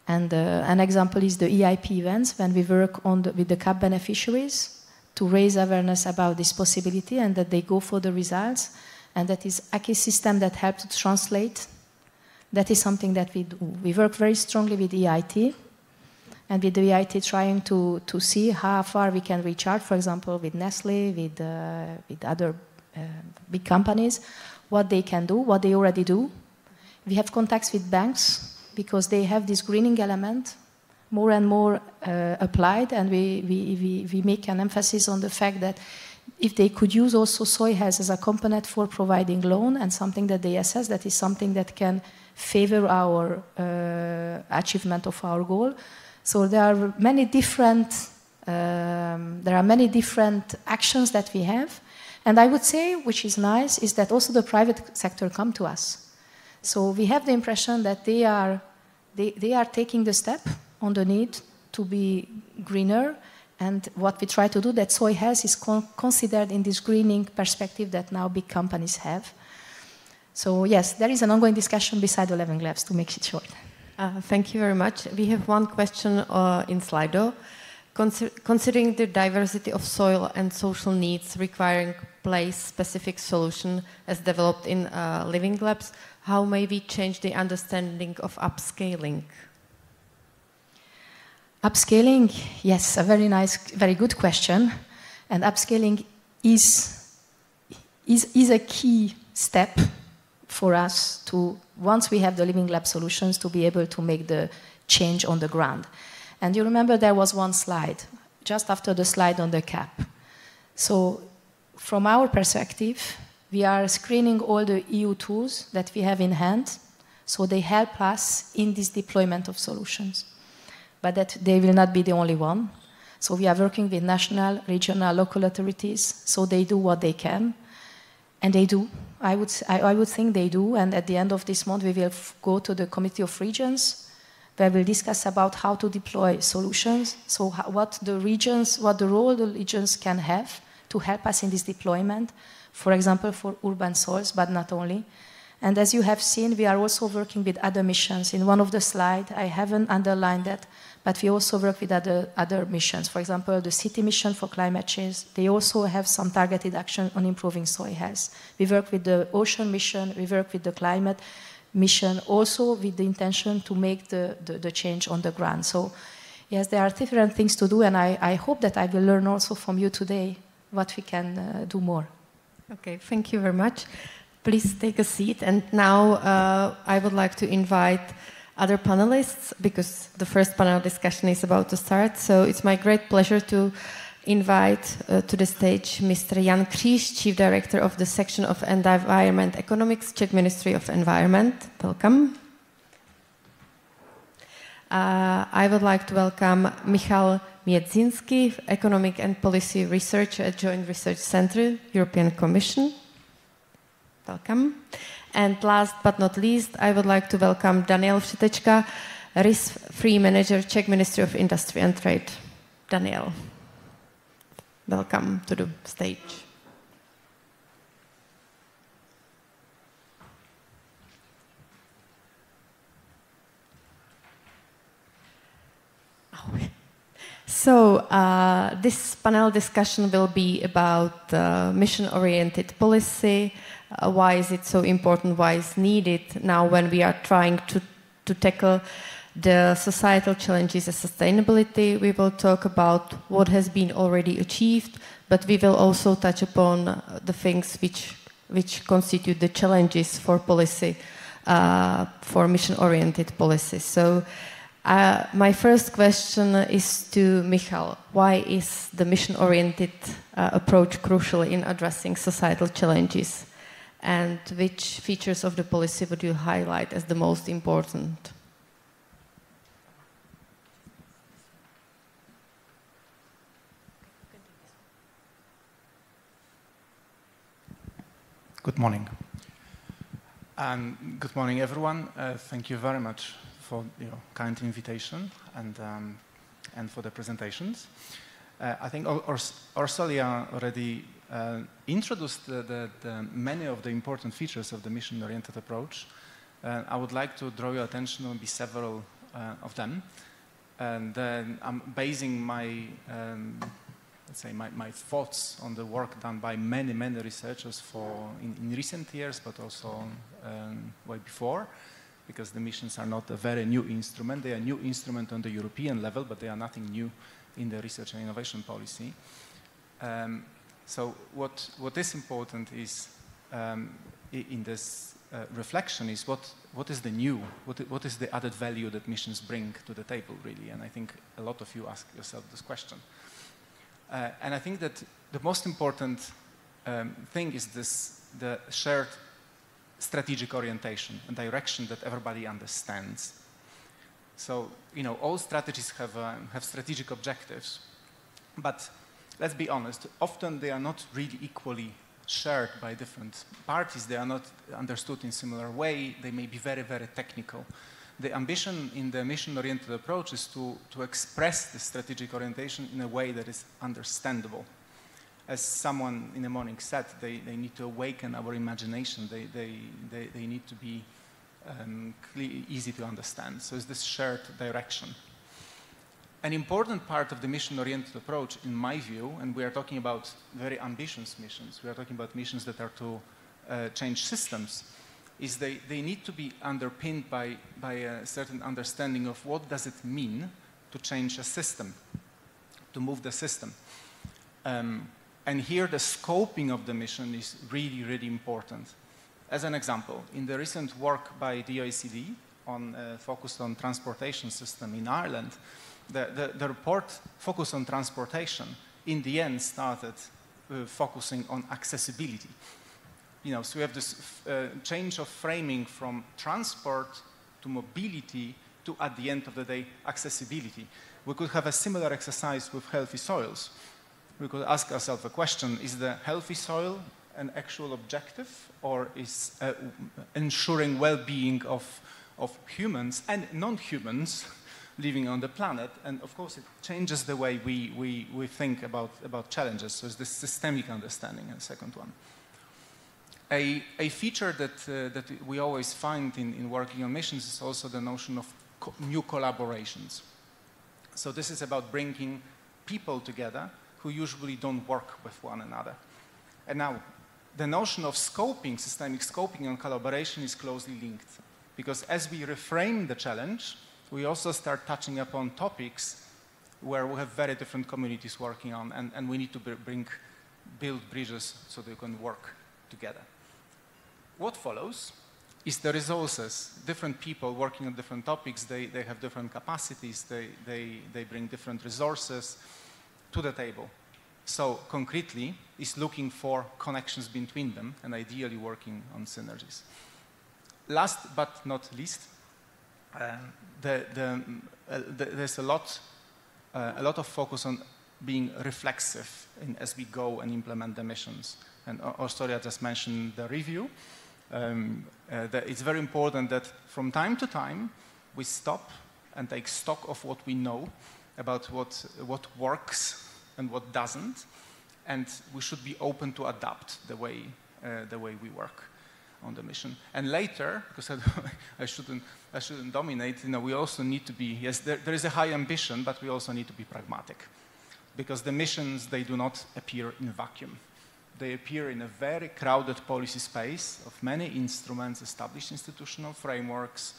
and an example is the EIP events, when we work with the CAP beneficiaries to raise awareness about this possibility and that they go for the results, and that is a system that helps to translate. That is something that we do. We work very strongly with EIT, and with the EIT trying to see how far we can reach out, for example, with Nestle, with other big companies, what they can do, what they already do. We have contacts with banks, because they have this greening element more and more applied, and we make an emphasis on the fact that if they could use also soil health as a component for providing loan and something that they assess, that is something that can favor our achievement of our goal. So there are many different actions that we have, and I would say, which is nice, is that also the private sector come to us. So we have the impression that they are taking the step on the need to be greener, and what we try to do, that soil health is considered in this greening perspective that now big companies have. So yes, there is an ongoing discussion beside the Living Labs, to make it short. Thank you very much. We have one question in Slido. Considering the diversity of soil and social needs requiring place-specific solution as developed in Living Labs, how may we change the understanding of upscaling? Upscaling, yes, a very nice, very good question. And upscaling is a key step for us to, once we have the Living Lab solutions, to be able to make the change on the ground. And you remember there was one slide, just after the slide on the CAP. So from our perspective, we are screening all the EU tools that we have in hand, so they help us in this deployment of solutions. But that they will not be the only one. So we are working with national, regional, local authorities, so they do what they can. And they do. I would think they do. And at the end of this month, we will go to the Committee of Regions, where we'll discuss about how to deploy solutions. So what the role the regions can have to help us in this deployment. For example, for urban soils, but not only. And as you have seen, we are also working with other missions. In one of the slides, I haven't underlined that, but we also work with other missions. For example, the City Mission for Climate Change, they also have some targeted action on improving soil health. We work with the Ocean Mission, we work with the Climate Mission, also with the intention to make the change on the ground. So, yes, there are different things to do, and I hope that I will learn also from you today what we can do more. Okay, thank you very much. Please take a seat. And now I would like to invite other panelists, because the first panel discussion is about to start. So it's my great pleasure to invite to the stage Mr. Jan Kříž, Chief Director of the Section of Environment Economics, Czech Ministry of Environment. Welcome. I would like to welcome Michal Miedzinski, Economic and Policy Researcher at Joint Research Center, European Commission. Welcome. And last but not least, I would like to welcome Daniel Všetečka, Risk-Free Manager, Czech Ministry of Industry and Trade. Daniel, welcome to the stage. So this panel discussion will be about mission-oriented policy. Why is it so important? Why is needed now when we are trying to tackle the societal challenges of sustainability? We will talk about what has been already achieved, but we will also touch upon the things which constitute the challenges for policy, for mission-oriented policy. So. My first question is to Michal. Why is the mission-oriented approach crucial in addressing societal challenges? And which features of the policy would you highlight as the most important? Good morning. Good morning, everyone. Thank you very much for your kind invitation and for the presentations. I think Orsolia already introduced the many of the important features of the mission-oriented approach. I would like to draw your attention on several of them. And I'm basing my, let's say, my thoughts on the work done by many researchers in recent years, but also way before. Because the missions are not a very new instrument. They are a new instrument on the European level, but they are nothing new in the research and innovation policy. So what is important is, in this reflection, is what is the new, what is the added value that missions bring to the table, really? And I think a lot of you ask yourself this question. And I think that the most important thing is the shared strategic orientation and direction that everybody understands. So, all strategies have strategic objectives, but let's be honest, often they are not really equally shared by different parties. They are not understood in a similar way. They may be very technical. The ambition in the mission-oriented approach is to express the strategic orientation in a way that is understandable. As someone in the morning said, they need to awaken our imagination. They need to be easy to understand. So it's this shared direction. An important part of the mission-oriented approach, in my view, and we are talking about very ambitious missions, we are talking about missions that are to change systems, is they need to be underpinned by a certain understanding of what does it mean to change a system, to move the system. And here the scoping of the mission is really important. As an example, in the recent work by the OECD focused on transportation system in Ireland, the report focused on transportation in the end started focusing on accessibility. So we have this change of framing from transport to mobility to, at the end of the day, accessibility. We could have a similar exercise with healthy soils. We could ask ourselves a question: is the healthy soil an actual objective, or is ensuring well-being of humans and non-humans living on the planet? And of course, it changes the way we think about challenges. So it's this systemic understanding, and second one. A feature that we always find in working on missions is also the notion of new collaborations. So this is about bringing people together who usually don't work with one another. And now, the notion of scoping, systemic scoping and collaboration is closely linked. Because as we reframe the challenge, we also start touching upon topics where we have very different communities working on, and we need to build bridges so they can work together. What follows is the resources. Different people working on different topics, they have different capacities, they bring different resources to the table. So concretely, is looking for connections between them and ideally working on synergies. Last but not least, there's a lot of focus on being reflexive as we go and implement the missions. And Orsolia just mentioned the review. that it's very important that from time to time we stop and take stock of what we know about what works and what doesn't, and we should be open to adapt the way we work on the mission. And later, because I shouldn't dominate, we also need to be, yes, there is a high ambition, but we also need to be pragmatic. Because the missions, they do not appear in a vacuum. They appear in a very crowded policy space of many instruments, established institutional frameworks,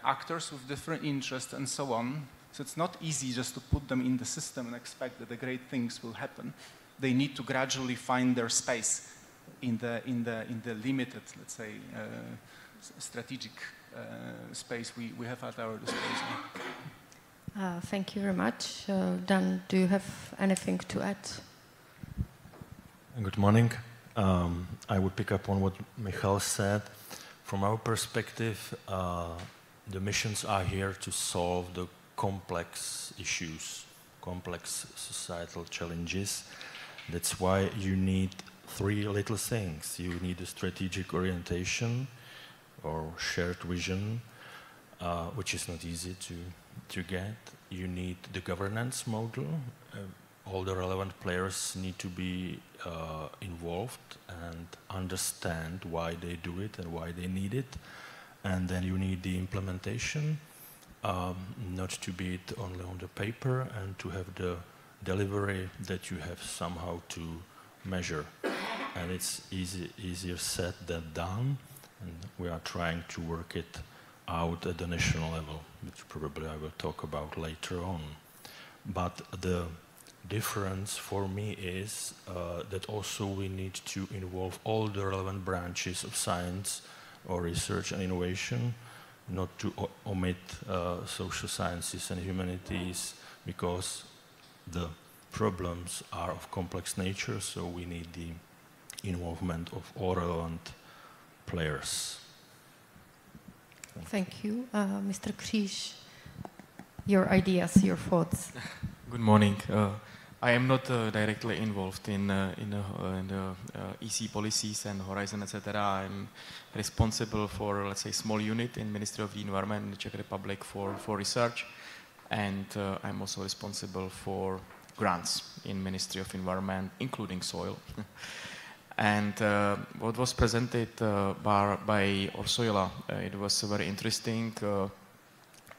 actors with different interests, and so on. So it's not easy just to put them in the system and expect that the great things will happen. They need to gradually find their space in the limited, let's say, strategic space we have at our disposal. Thank you very much. Dan, do you have anything to add? Good morning. I would pick up on what Michal said. From our perspective, the missions are here to solve the complex issues, complex societal challenges. That's why you need three little things. You need a strategic orientation or shared vision, which is not easy to get. You need the governance model. All the relevant players need to be involved and understand why they do it and why they need it. And then you need the implementation, not to be it only on the paper, and to have the delivery that you have somehow to measure. And it's easier said than done, and we are trying to work it out at the national level, which probably I will talk about later on. But the difference for me is that also we need to involve all the relevant branches of science or research and innovation, not to omit social sciences and humanities, because the problems are of complex nature, so we need the involvement of all relevant players. Thank you. Mr. Kříž, your ideas, your thoughts. Good morning. I am not directly involved in the EC policies and Horizon, etc. I'm responsible for, let's say, small unit in Ministry of the Environment in the Czech Republic for research, and I'm also responsible for grants in Ministry of Environment, including soil. And what was presented by Orsoila, it was very interesting.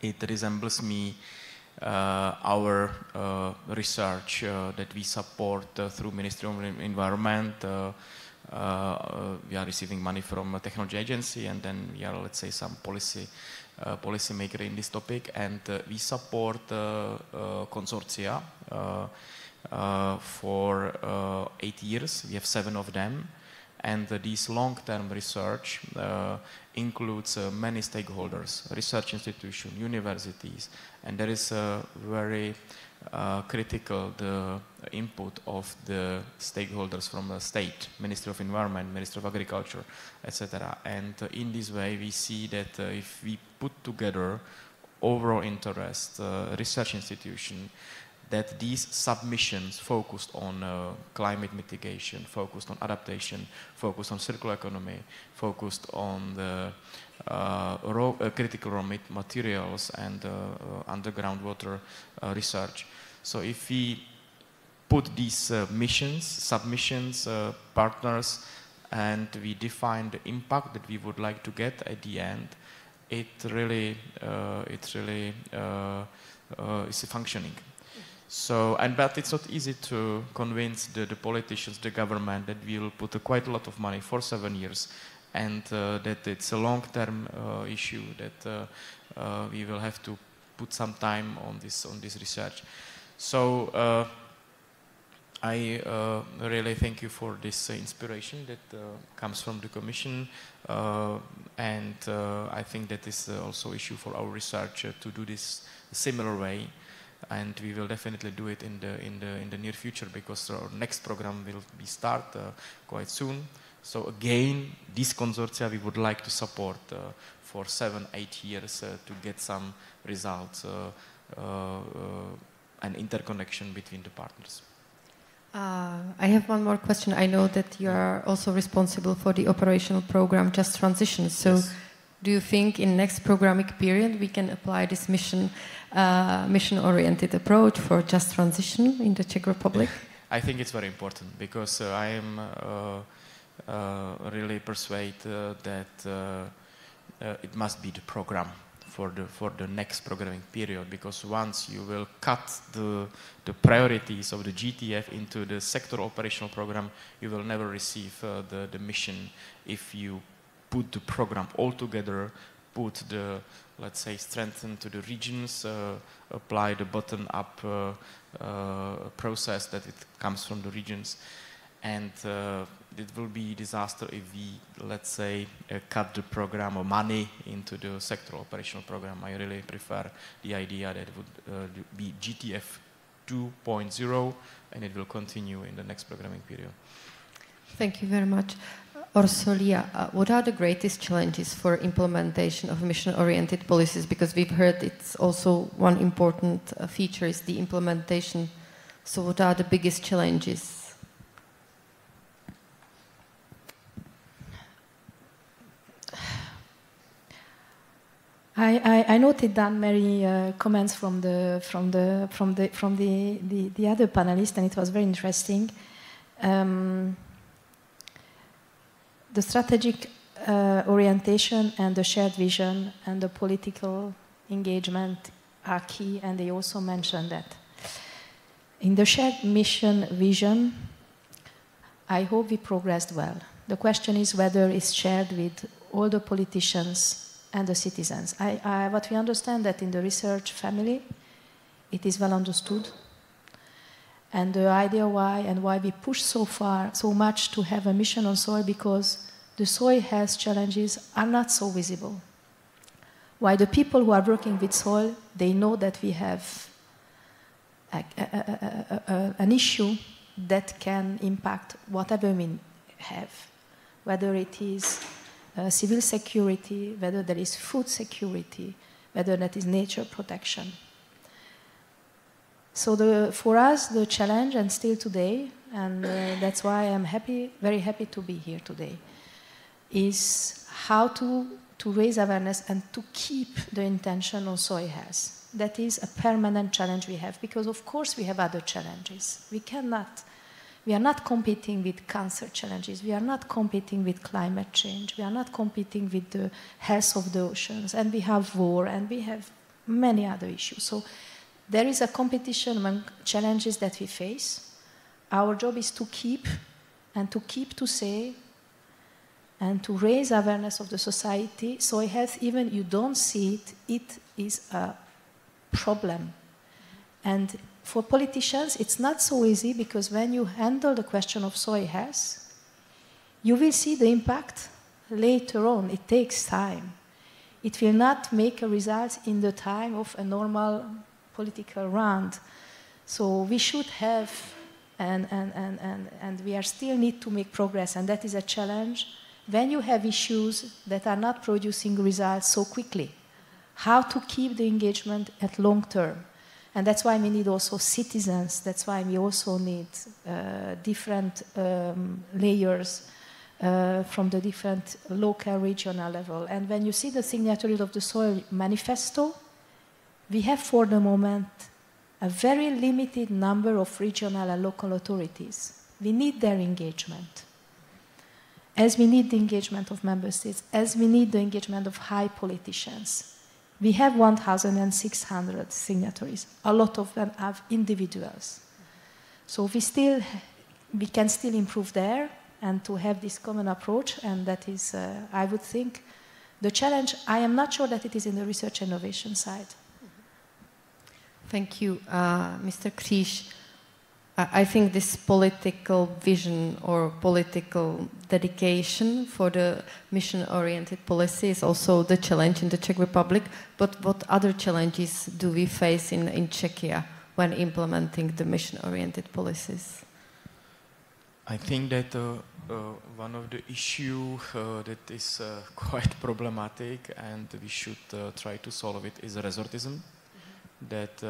It resembles me our research that we support through Ministry of Environment. We are receiving money from a technology agency, and then we are, let's say, some policy maker in this topic, and we support consortia for 8 years. We have 7 of them, and this long-term research includes many stakeholders, research institutions, universities, and there is very critical the input of the stakeholders from the state, Ministry of Environment, Ministry of Agriculture, etc. And in this way we see that if we put together overall interest, research institution, that these submissions focused on climate mitigation, focused on adaptation, focused on circular economy, focused on the critical raw materials and underground water research. So if we put these submissions, partners, and we define the impact that we would like to get at the end, it really is functioning. So, but it's not easy to convince the politicians, the government, that we will put quite a lot of money for 7 years, and that it's a long-term issue, that we will have to put some time on this research. So I really thank you for this inspiration that comes from the Commission, and I think that is also issue for our research to do this similar way. And we will definitely do it in the near future, because our next program will be start quite soon. So again, this consortia we would like to support for 7-8 years to get some results and interconnection between the partners. I have one more question. I know that you are also responsible for the operational program Just Transition. So Yes. do you think in next programming period we can apply this mission-oriented approach for Just Transition in the Czech Republic? I think it's very important because I am really persuaded that it must be the program for the next programming period, because once you will cut the priorities of the GTF into the sector operational program, you will never receive the mission if you put the program all together, put the, let's say, strengthen to the regions, apply the bottom-up process that it comes from the regions, and it will be disaster if we, let's say, cut the program or money into the sector operational program. I really prefer the idea that it would be GTF 2.0, and it will continue in the next programming period. Thank you very much. Orsolia, what are the greatest challenges for implementation of mission-oriented policies? Because we've heard it's also one important feature is the implementation. So what are the biggest challenges? I noted down many comments from the other panelists, and it was very interesting. The strategic orientation and the shared vision and the political engagement are key, and they also mentioned that. In the shared mission vision, I hope we progressed well. The question is whether it's shared with all the politicians and the citizens. What we understand that in the research family, it is well understood. And the idea why we push so much to have a mission on soil, because the soil health challenges are not so visible. Why the people who are working with soil, they know that we have an issue that can impact whatever we have, whether it is civil security, whether there is food security, whether that is nature protection. So for us, the challenge, and still today, and that's why I'm very happy to be here today, is how to raise awareness and to keep the intention on soil health. That is a permanent challenge we have, because of course we have other challenges. We are not competing with cancer challenges. We are not competing with climate change. We are not competing with the health of the oceans. And we have war, and we have many other issues. So there is a competition among challenges that we face. Our job is to keep to say, and to raise awareness of the society. Soil health, even you don't see it, it is a problem. And for politicians, it's not so easy, because when you handle the question of soil health, you will see the impact later on. It takes time. It will not make a result in the time of a normal political round. So we should have, and we are still need to make progress, and that is a challenge. When you have issues that are not producing results so quickly, how to keep the engagement at long term. And that's why we need also citizens. That's why we also need different layers from the different local, regional level. And when you see the signatories of the Soil Manifesto, we have for the moment a very limited number of regional and local authorities. We need their engagement. As we need the engagement of member states, as we need the engagement of high politicians. We have 1,600 signatories. A lot of them are individuals. So we can still improve there, and to have this common approach, and that is, I would think, the challenge. I am not sure that it is in the research innovation side. Thank you, Mr. Kříž. I think this political vision or political dedication for the mission-oriented policy is also the challenge in the Czech Republic. But what other challenges do we face in Czechia when implementing the mission-oriented policies? I think that one of the issues that is quite problematic, and we should try to solve it, is resortism. That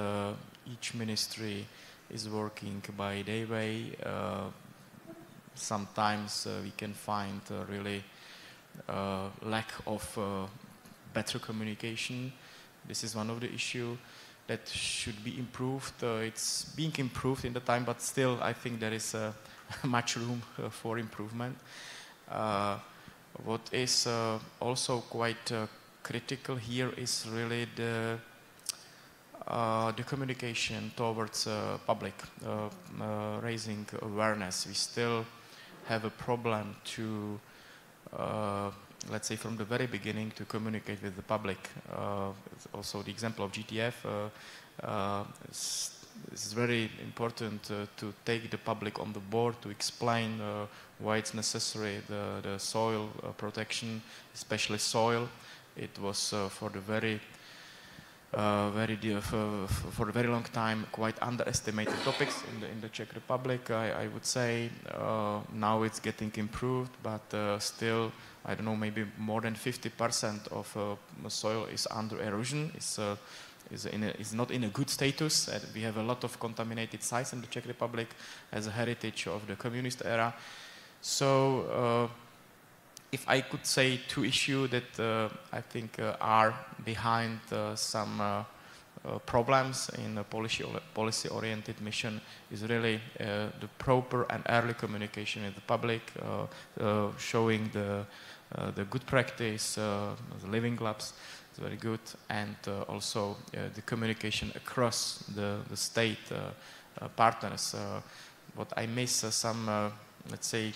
each ministry is working by their way. Sometimes we can find really lack of better communication. This is one of the issues that should be improved. It's being improved in the time, but still I think there is much room for improvement. What is also quite critical here is really the communication towards public, raising awareness. We still have a problem to, let's say, from the very beginning to communicate with the public. Also the example of GTF, it's very important to take the public on the board to explain why it's necessary, the soil protection, especially soil. It was for a very long time quite underestimated topics in the Czech Republic. I would say now it's getting improved, but still, I don't know, maybe more than 50% of soil is under erosion. Is not in a good status. We have a lot of contaminated sites in the Czech Republic as a heritage of the communist era. So if I could say two issues that I think are behind some problems in a policy-oriented mission is really the proper and early communication with the public, showing the good practice, the living labs. It's very good, and also the communication across the state partners. What I miss some, let's say,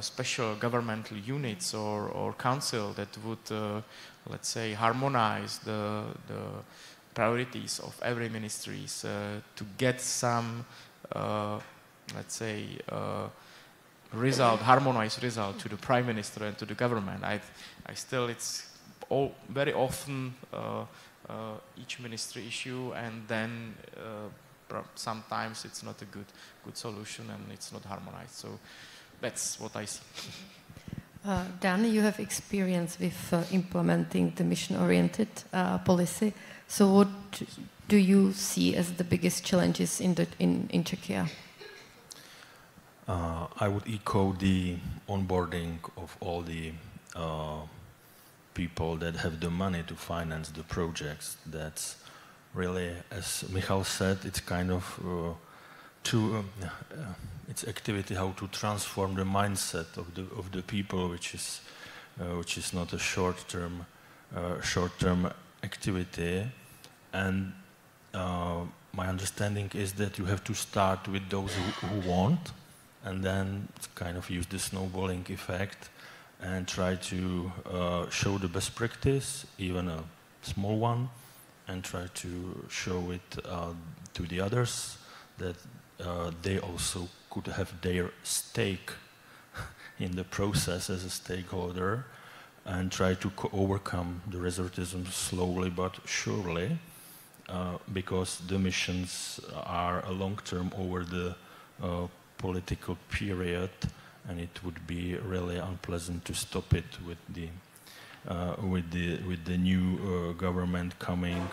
special governmental units or council that would, let's say, harmonize the priorities of every ministries to get some, let's say, harmonized result to the prime minister and to the government. I still, it's very often each ministry issue, and then sometimes it's not a good solution and it's not harmonized. So that's what I see. Dan, you have experience with implementing the mission-oriented policy. So what do you see as the biggest challenges in Czechia? I would echo the onboarding of all the people that have the money to finance the projects. That's really, as Michal said, it's kind of it's activity how to transform the mindset of the people, which is not a short-term activity. And my understanding is that you have to start with those who want, and then kind of use the snowballing effect and try to show the best practice, even a small one, and try to show it to the others that they also could have their stake in the process as a stakeholder, and try to overcome the resortism slowly but surely, because the missions are a long term over the political period, and it would be really unpleasant to stop it with the new government coming.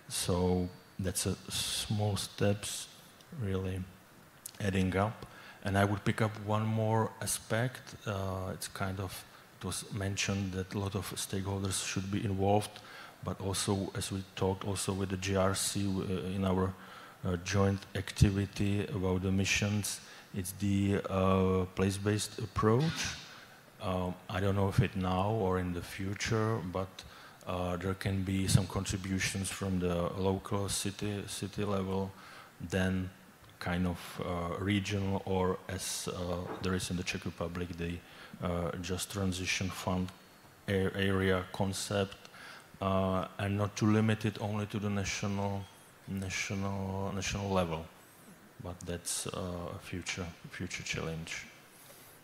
So that's a small steps really adding up. And I would pick up one more aspect. It was mentioned that a lot of stakeholders should be involved, but also, as we talked also with the GRC in our joint activity about the missions, it's the place-based approach. I don't know if it now or in the future, but there can be some contributions from the local city level, then kind of regional, or as there is in the Czech Republic, the Just Transition Fund area concept, and not to limit it only to the national level. But that's a future challenge.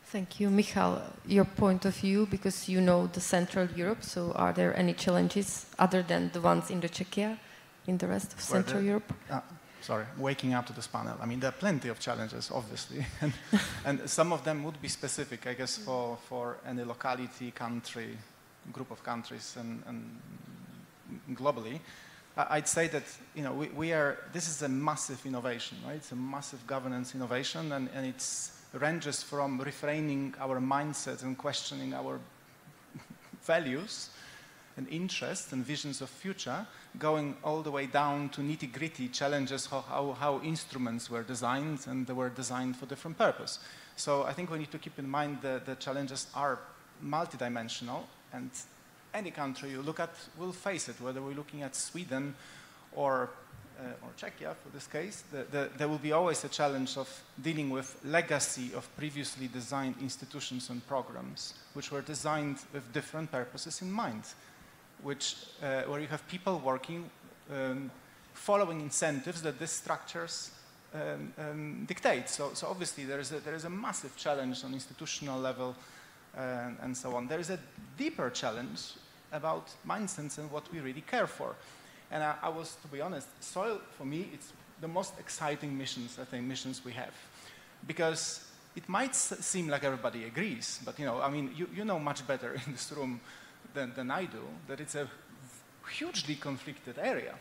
Thank you. Michal, your point of view, because you know the Central Europe, so are there any challenges other than the ones in the Czechia, in the rest of Central Europe? Waking up to this panel. I mean, there are plenty of challenges, obviously, and some of them would be specific, I guess, for any locality, country, group of countries, and globally. I'd say that this is a massive innovation, right? It's a massive governance innovation, and it ranges from refraining our mindset and questioning our values and interests and visions of future, going all the way down to nitty-gritty challenges, how instruments were designed, and they were designed for different purpose. So I think we need to keep in mind that the challenges are multidimensional, and any country you look at will face it, whether we're looking at Sweden or Czechia for this case. There will be always a challenge of dealing with legacy of previously designed institutions and programs, which were designed with different purposes in mind, where you have people working, following incentives that these structures dictate. So obviously there is a massive challenge on institutional level and so on. There is a deeper challenge about mindsets and what we really care for. And I was, to be honest, SOIL, for me, it's the most exciting missions we have. Because it might seem like everybody agrees, but you know much better in this room than I do, that it's a hugely conflicted area.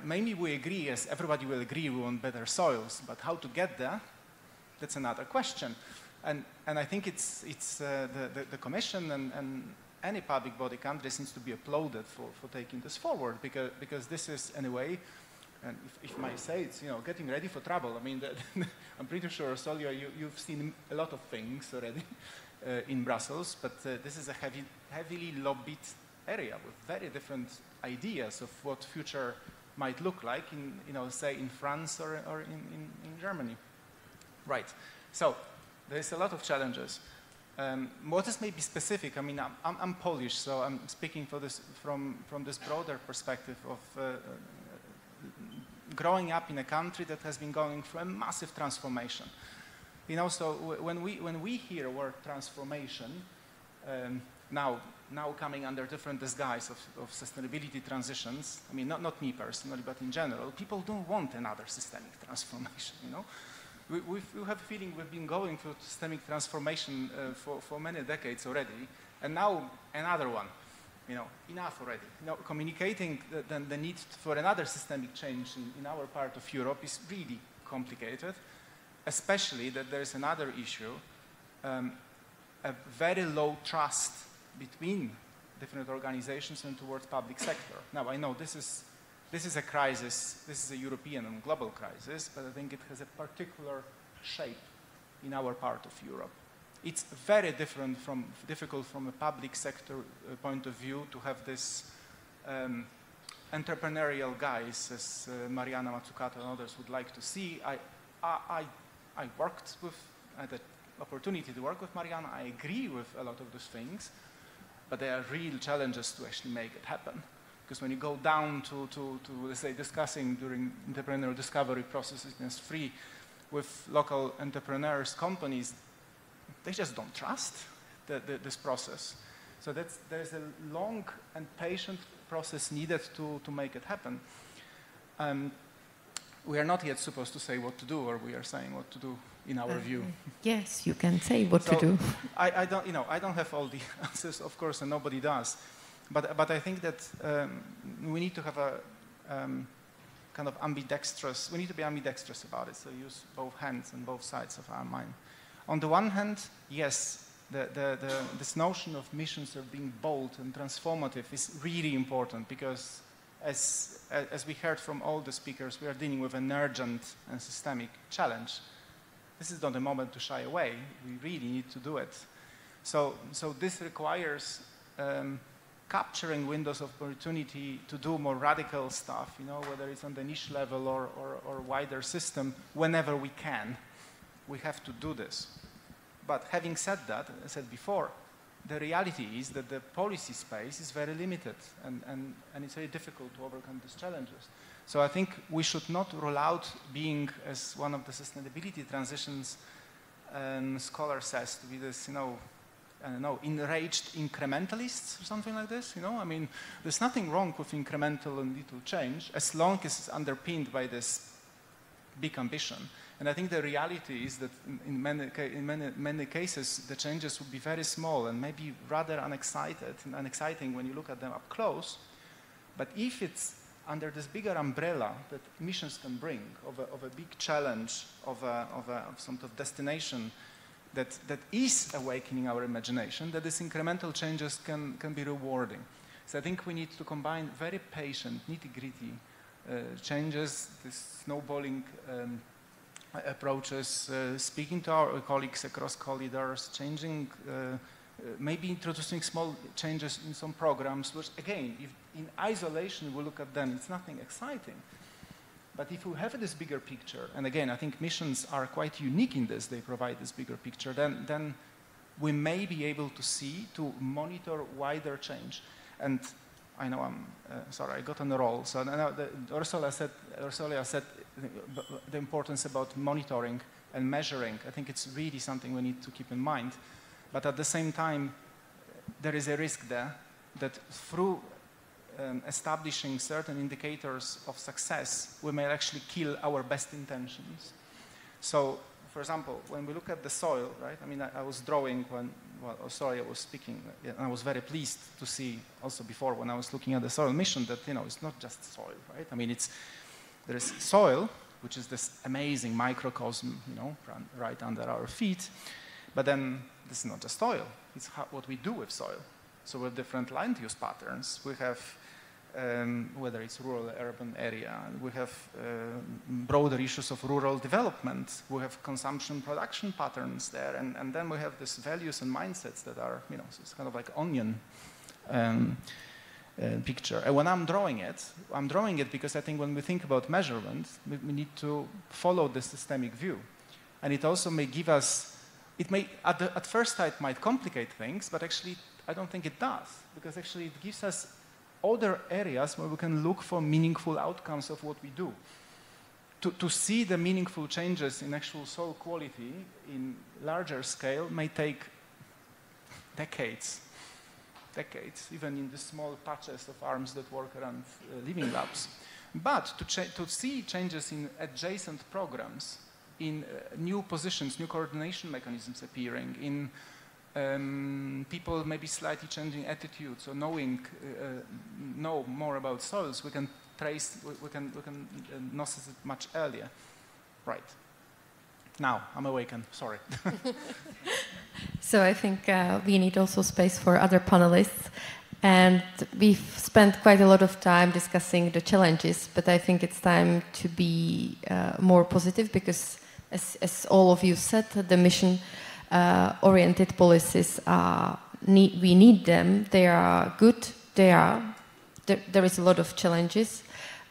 Maybe we agree, as everybody will agree, we want better soils, but how to get there, that's another question. And I think it's the Commission and any public body countries needs to be applauded for taking this forward, because this is, in a way, and if I may say, it's getting ready for trouble. I mean, I'm pretty sure, Solia, you've seen a lot of things already in Brussels, but this is a heavily lobbied area with very different ideas of what future might look like in, say, in France or in Germany. Right. So there's a lot of challenges. What is maybe specific? I mean, I'm Polish, so I'm speaking from this broader perspective of growing up in a country that has been going through a massive transformation. So when we hear the word transformation, now coming under different disguise of sustainability transitions, I mean, not me personally, but in general, people don't want another systemic transformation, We have a feeling we've been going through systemic transformation for many decades already, and now another one. Enough already. Communicating the need for another systemic change in our part of Europe is really complicated, especially that there is another issue, a very low trust between different organizations and towards public sector. Now, I know this is a crisis, this is a European and global crisis, but I think it has a particular shape in our part of Europe. It's very difficult from a public sector point of view to have this entrepreneurial guys, as Mariana Mazzucato and others would like to see. I had the opportunity to work with Mariana. I agree with a lot of those things, but there are real challenges to actually make it happen. Because when you go down to let's say, discussing during entrepreneurial discovery processes in S3 with local entrepreneurs, companies, they just don't trust this process. So there's a long and patient process needed to make it happen. We are not yet supposed to say what to do, or we are saying what to do in our view. Yes, you can say what to do. I don't have all the answers, of course, and nobody does. But I think that we need to have a kind of ambidextrous, we need to be ambidextrous about it, so use both hands and both sides of our mind. On the one hand, yes, this notion of missions of being bold and transformative is really important, because as we heard from all the speakers, we are dealing with an urgent and systemic challenge. This is not a moment to shy away. We really need to do it. So this requires capturing windows of opportunity to do more radical stuff, whether it's on the niche level or wider system, whenever we can. We have to do this. But having said that, as I said before, the reality is that the policy space is very limited, and it's very difficult to overcome these challenges. So I think we should not rule out being, as one of the sustainability transitions scholar says, to be this, I don't know, enraged incrementalists or something like this, I mean, there's nothing wrong with incremental and little change as long as it's underpinned by this big ambition. And I think the reality is that in many cases, the changes would be very small and maybe rather unexciting when you look at them up close. But if it's under this bigger umbrella that missions can bring, of a big challenge, of some sort of destination that is awakening our imagination, that these incremental changes can be rewarding. So I think we need to combine very patient, nitty-gritty changes, this snowballing approaches, speaking to our colleagues across corridors, changing, maybe introducing small changes in some programs, which again, if in isolation we look at them, it's nothing exciting. But if we have this bigger picture, and again, I think missions are quite unique in this, they provide this bigger picture, then we may be able to see, to monitor wider change. And I know I'm, sorry, I got on the roll. So now Ursula said the importance about monitoring and measuring. I think it's really something we need to keep in mind. But at the same time, there is a risk there that through establishing certain indicators of success, we may actually kill our best intentions. So, for example, when we look at the soil, right? I mean, I was drawing when, well, sorry, I was speaking, and I was very pleased to see also before when I was looking at the soil mission that, you know, it's not just soil, right? I mean, there is soil, which is this amazing microcosm, you know, right under our feet, but then this is not just soil, it's what we do with soil. So with different land use patterns, we have whether it's rural or urban area, we have broader issues of rural development, we have consumption production patterns there, and then we have these values and mindsets that are, you know, so it's kind of like onion picture. And when I'm drawing it because I think when we think about measurement, we need to follow the systemic view. And it also may give us, it may, at first sight might complicate things, but actually I don't think it does, because actually it gives us other areas where we can look for meaningful outcomes of what we do. To see the meaningful changes in actual soil quality in larger scale may take decades, even in the small patches of arms that work around living labs. But to see changes in adjacent programs, in new positions, new coordination mechanisms appearing, in people maybe slightly changing attitudes or know more about soils, we can trace, we can notice it much earlier. Right. Now, I'm awakened, sorry. So I think we need also space for other panelists. And we've spent quite a lot of time discussing the challenges, but I think it's time to be more positive because, as all of you said, the mission-oriented policies we need them. They are good. There is a lot of challenges.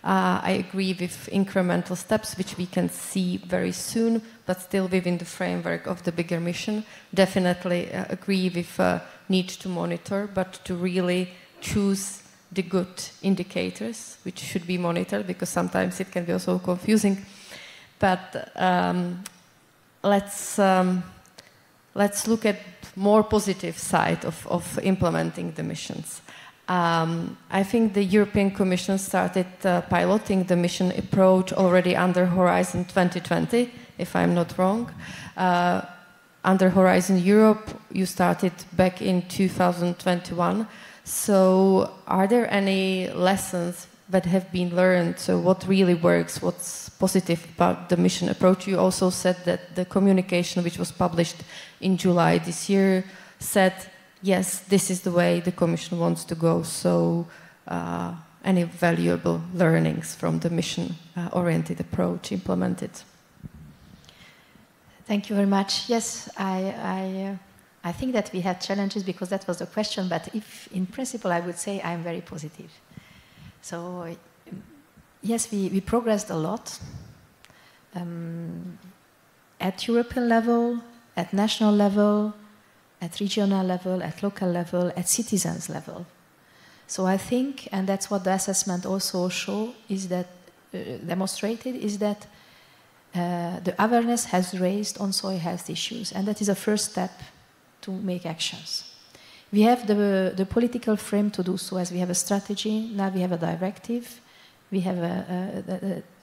I agree with incremental steps, which we can see very soon, but still within the framework of the bigger mission. Definitely agree with need to monitor, but to really choose the good indicators, which should be monitored, because sometimes it can be also confusing. But let's look at more positive side of implementing the missions. I think the European Commission started piloting the mission approach already under Horizon 2020, if I'm not wrong. Under Horizon Europe, you started back in 2021. So are there any lessons that have been learned? So what really works? What's positive about the mission approach? You also said that the communication, which was published in July this year, said, yes, this is the way the Commission wants to go. So any valuable learnings from the mission-oriented approach implemented? Thank you very much. Yes, I think that we had challenges because that was the question, but if in principle I would say I'm very positive. So yes, we progressed a lot at European level, at national level, at regional level, at local level, at citizens level. So I think, and that's what the assessment also demonstrated, is that the awareness has raised on soil health issues, and that is a first step to make actions. We have the political frame to do so, as we have a strategy, now we have a directive, we have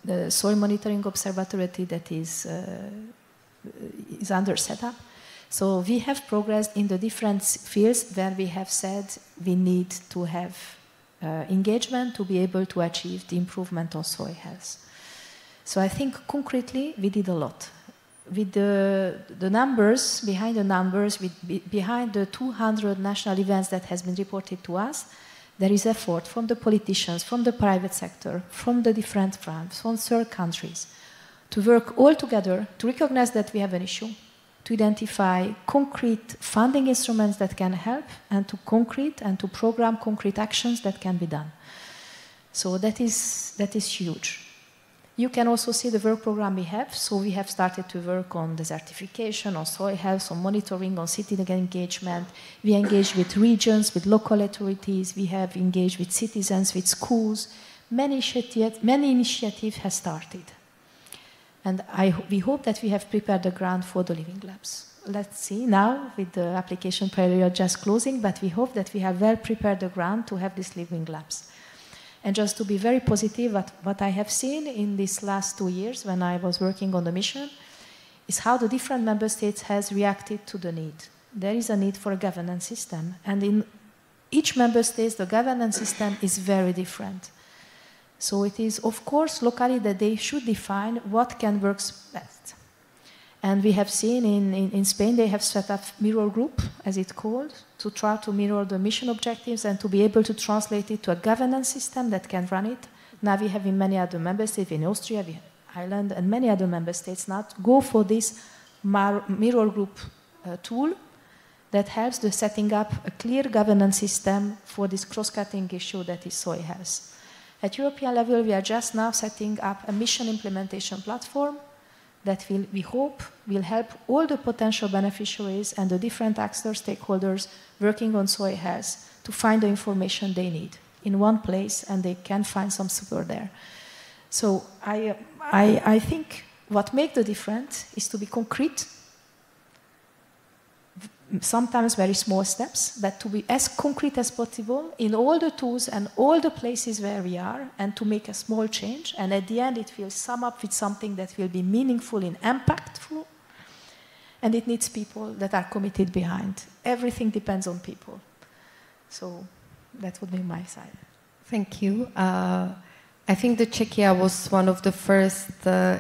the Soil Monitoring Observatory that is under setup. So we have progressed in the different fields where we have said we need to have engagement to be able to achieve the improvement on soil health. So I think concretely we did a lot. With the numbers, behind the 200 national events that has been reported to us, there is effort from the politicians, from the private sector, from the different fronts, from third countries, to work all together to recognize that we have an issue, to identify concrete funding instruments that can help, and to program concrete actions that can be done. So that is huge. You can also see the work program we have. So we have started to work on desertification, on soil health, on monitoring, on citizen engagement. We engage with regions, with local authorities. We have engaged with citizens, with schools. Many initiatives have started. And we hope that we have prepared the ground for the living labs. Let's see now with the application period just closing, but we hope that we have well prepared the ground to have these living labs. And just to be very positive, what I have seen in these last 2 years when I was working on the mission is how the different member states has reacted to the need. There is a need for a governance system. And in each member state, the governance system is very different. So it is, of course, locally that they should define what can work best. And we have seen in Spain, they have set up mirror group, as it's called, to try to mirror the mission objectives and to be able to translate it to a governance system that can run it. Now we have in many other member states, in Austria, we have Ireland, and many other member states now go for this mirror group tool that helps the setting up a clear governance system for this cross-cutting issue that is soil health. At European level, we are just now setting up a mission implementation platform that we hope will help all the potential beneficiaries and the different actors, stakeholders working on soil health to find the information they need in one place, and they can find some support there. So I think what makes the difference is to be concrete, sometimes very small steps, but to be as concrete as possible in all the tools and all the places where we are, and to make a small change. And at the end, it will sum up with something that will be meaningful and impactful. And it needs people that are committed behind. Everything depends on people. So that would be my side. Thank you. I think that Czechia was one of the first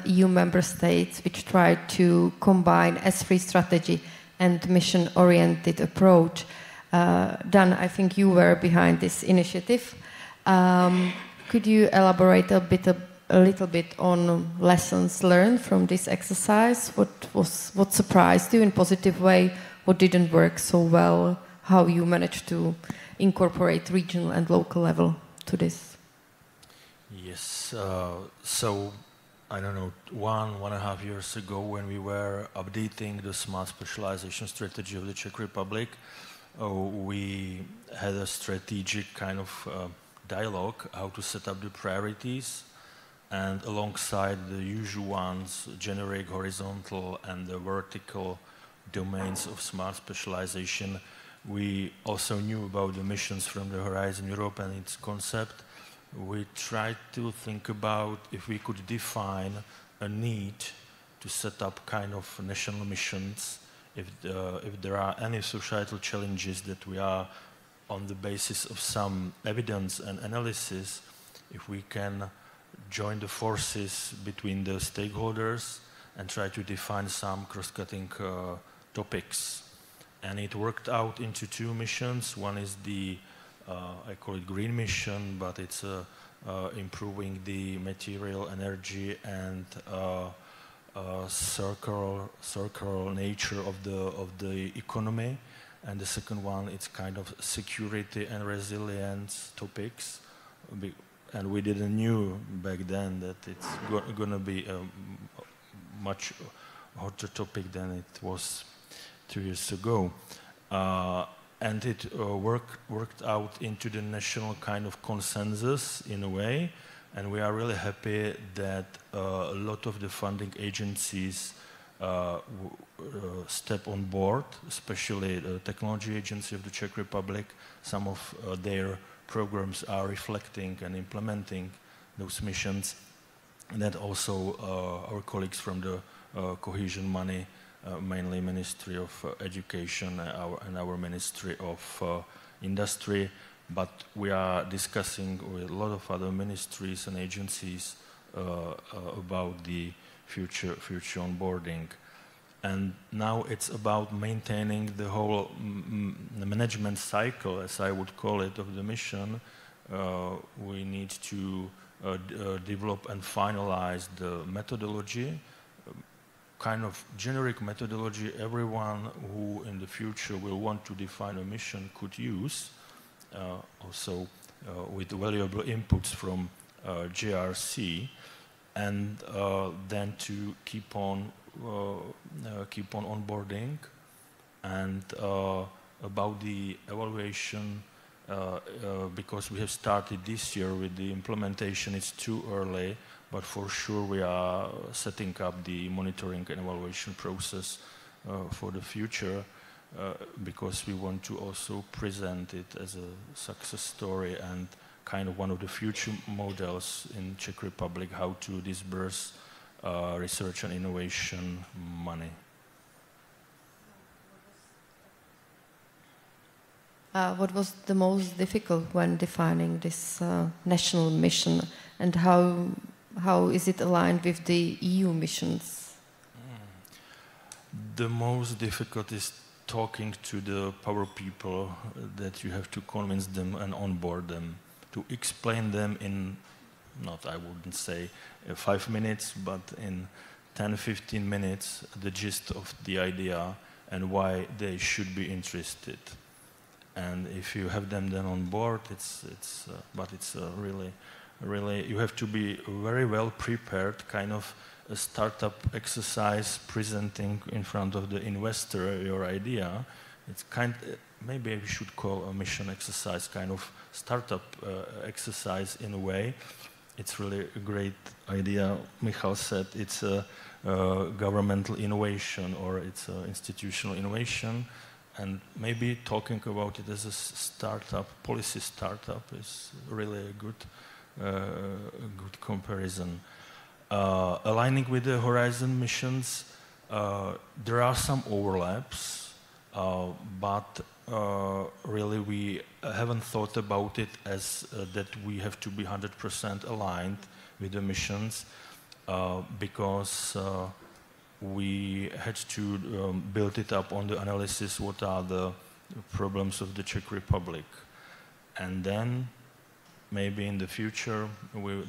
EU member states which tried to combine S3 strategy and mission-oriented approach. Dan, I think you were behind this initiative. Could you elaborate a little bit on lessons learned from this exercise? What surprised you in a positive way? What didn't work so well? How you managed to incorporate regional and local level to this? Yes. So I don't know, 1.5 years ago, when we were updating the smart specialization strategy of the Czech Republic, we had a strategic kind of dialogue how to set up the priorities, and alongside the usual ones, generic, horizontal, and the vertical domains of smart specialization, we also knew about the missions from the Horizon Europe and its concept. We tried to think about if we could define a need to set up kind of national missions, if there are any societal challenges that we are on the basis of some evidence and analysis, if we can join the forces between the stakeholders and try to define some cross-cutting topics. And it worked out into 2 missions. One is the I call it green mission, but it's improving the material, energy, and circular nature of the economy. And the second one, it's kind of security and resilience topics. And we didn't knew back then that it's going to be a much hotter topic than it was 2 years ago. And it worked out into the national kind of consensus in a way, and we are really happy that a lot of the funding agencies step on board, especially the Technology Agency of the Czech Republic. Some of their programs are reflecting and implementing those missions, and that also our colleagues from the cohesion money, mainly Ministry of Education and our Ministry of Industry, but we are discussing with a lot of other ministries and agencies about the future onboarding. And now it's about maintaining the whole management cycle, as I would call it, of the mission. We need to develop and finalize the methodology, kind of generic methodology everyone who in the future will want to define a mission could use, also with valuable inputs from JRC, and then to keep on onboarding. And about the evaluation, because we have started this year with the implementation, it's too early, but for sure we are setting up the monitoring and evaluation process for the future, because we want to also present it as a success story and kind of one of the future models in Czech Republic how to disburse research and innovation money. What was the most difficult when defining this national mission, and how is it aligned with the EU missions? The most difficult is talking to the power people, that you have to convince them and onboard them, to explain them in, not I wouldn't say 5 minutes, but in 10-15 minutes, the gist of the idea and why they should be interested. And if you have them then on board, it's really, you have to be very well prepared, kind of a startup exercise, presenting in front of the investor your idea. It's maybe we should call a mission exercise, kind of startup exercise in a way. It's really a great idea. Michal said it's a governmental innovation, or it's an institutional innovation. And maybe talking about it as a startup, policy startup, is really a good comparison. Aligning with the Horizon missions, there are some overlaps, but really we haven't thought about it as that we have to be 100% aligned with the missions, because we had to build it up on the analysis what are the problems of the Czech Republic. And then maybe in the future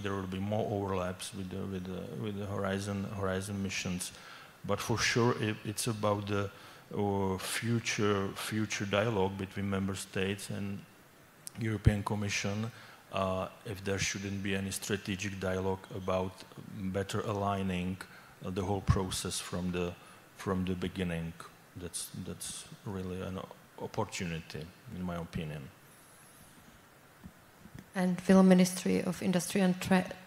there will be more overlaps with the Horizon missions. But for sure it's about the future dialogue between member states and European Commission, if there shouldn't be any strategic dialogue about better aligning the whole process from the beginning. That's really an opportunity, in my opinion. And will Ministry of Industry and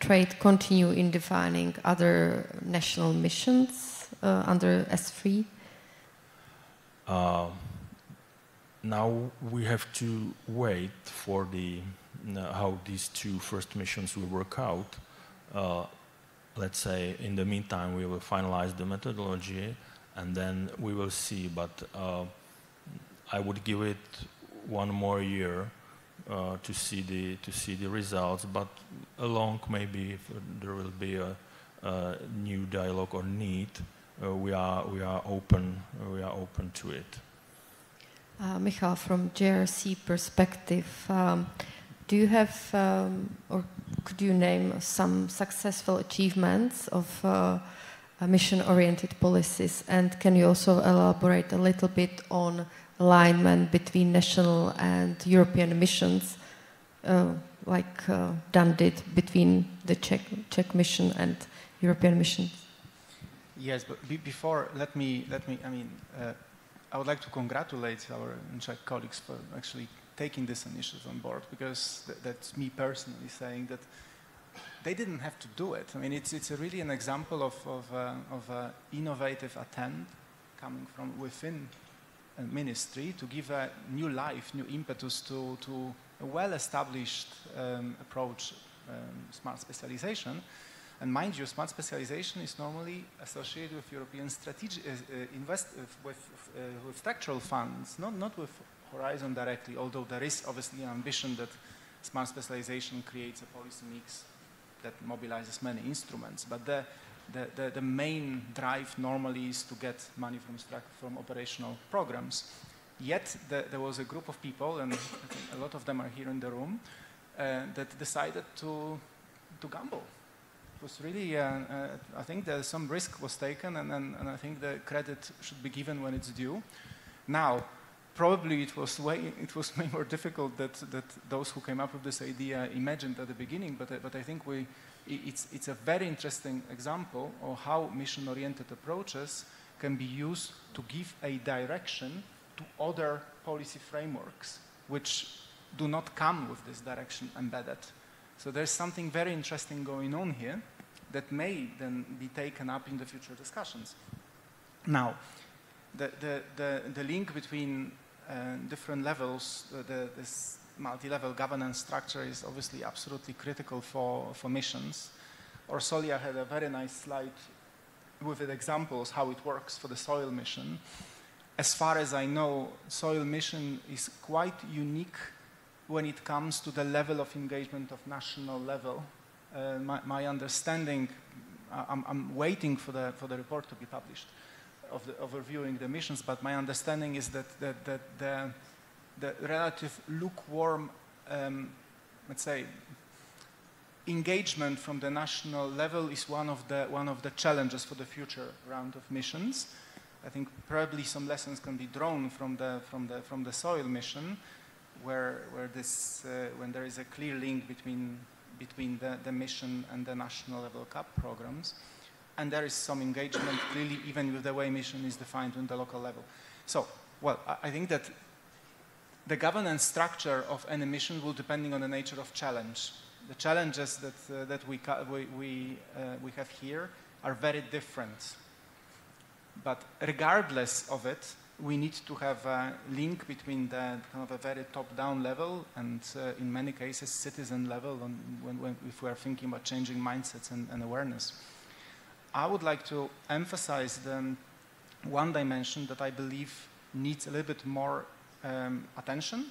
Trade continue in defining other national missions under S3? Now we have to wait for how these two first missions will work out. Let's say in the meantime we will finalize the methodology, and then we will see. But I would give it 1 more year to see the results. But along maybe if there will be a new dialogue or need, we are open to it. Michal, from JRC perspective, do you have, or could you name some successful achievements of mission-oriented policies? And can you also elaborate a little bit on alignment between national and European missions, like Dan did between the Czech mission and European missions? Yes, but before, let me. I would like to congratulate our Czech colleagues for actually taking this initiative on board, because that's me personally saying that they didn't have to do it. I mean, it's really an example of an innovative attempt coming from within a ministry to give a new life, new impetus to a well-established approach, smart specialization. And mind you, smart specialization is normally associated with European strategy, with structural funds, not with horizon directly, although there is obviously an ambition that smart specialization creates a policy mix that mobilizes many instruments. But the main drive normally is to get money from operational programs. Yet there was a group of people, and I think a lot of them are here in the room, that decided to gamble. It was really, I think that some risk was taken, and I think the credit should be given when it's due. Now, probably it was way more difficult that those who came up with this idea imagined at the beginning, but I think it's a very interesting example of how mission-oriented approaches can be used to give a direction to other policy frameworks which do not come with this direction embedded. So there's something very interesting going on here that may then be taken up in the future discussions. Now, the link between different levels, this multi-level governance structure is obviously absolutely critical for missions. Orsolia had a very nice slide with examples how it works for the soil mission. As far as I know, soil mission is quite unique when it comes to the level of engagement of national level. My understanding, I'm waiting for the report to be published of reviewing the missions, but my understanding is that the relative lukewarm, let's say, engagement from the national level is one of the challenges for the future round of missions. I think probably some lessons can be drawn from the soil mission, where when there is a clear link between the mission and the national level CAP programs, and there is some engagement clearly even with the way mission is defined on the local level. So, well, I think that the governance structure of any mission will depending on the nature of challenge. The challenges that we have here are very different. But regardless of it, we need to have a link between the kind of a very top-down level and in many cases citizen level if we are thinking about changing mindsets and awareness. I would like to emphasize the one dimension that I believe needs a little bit more attention,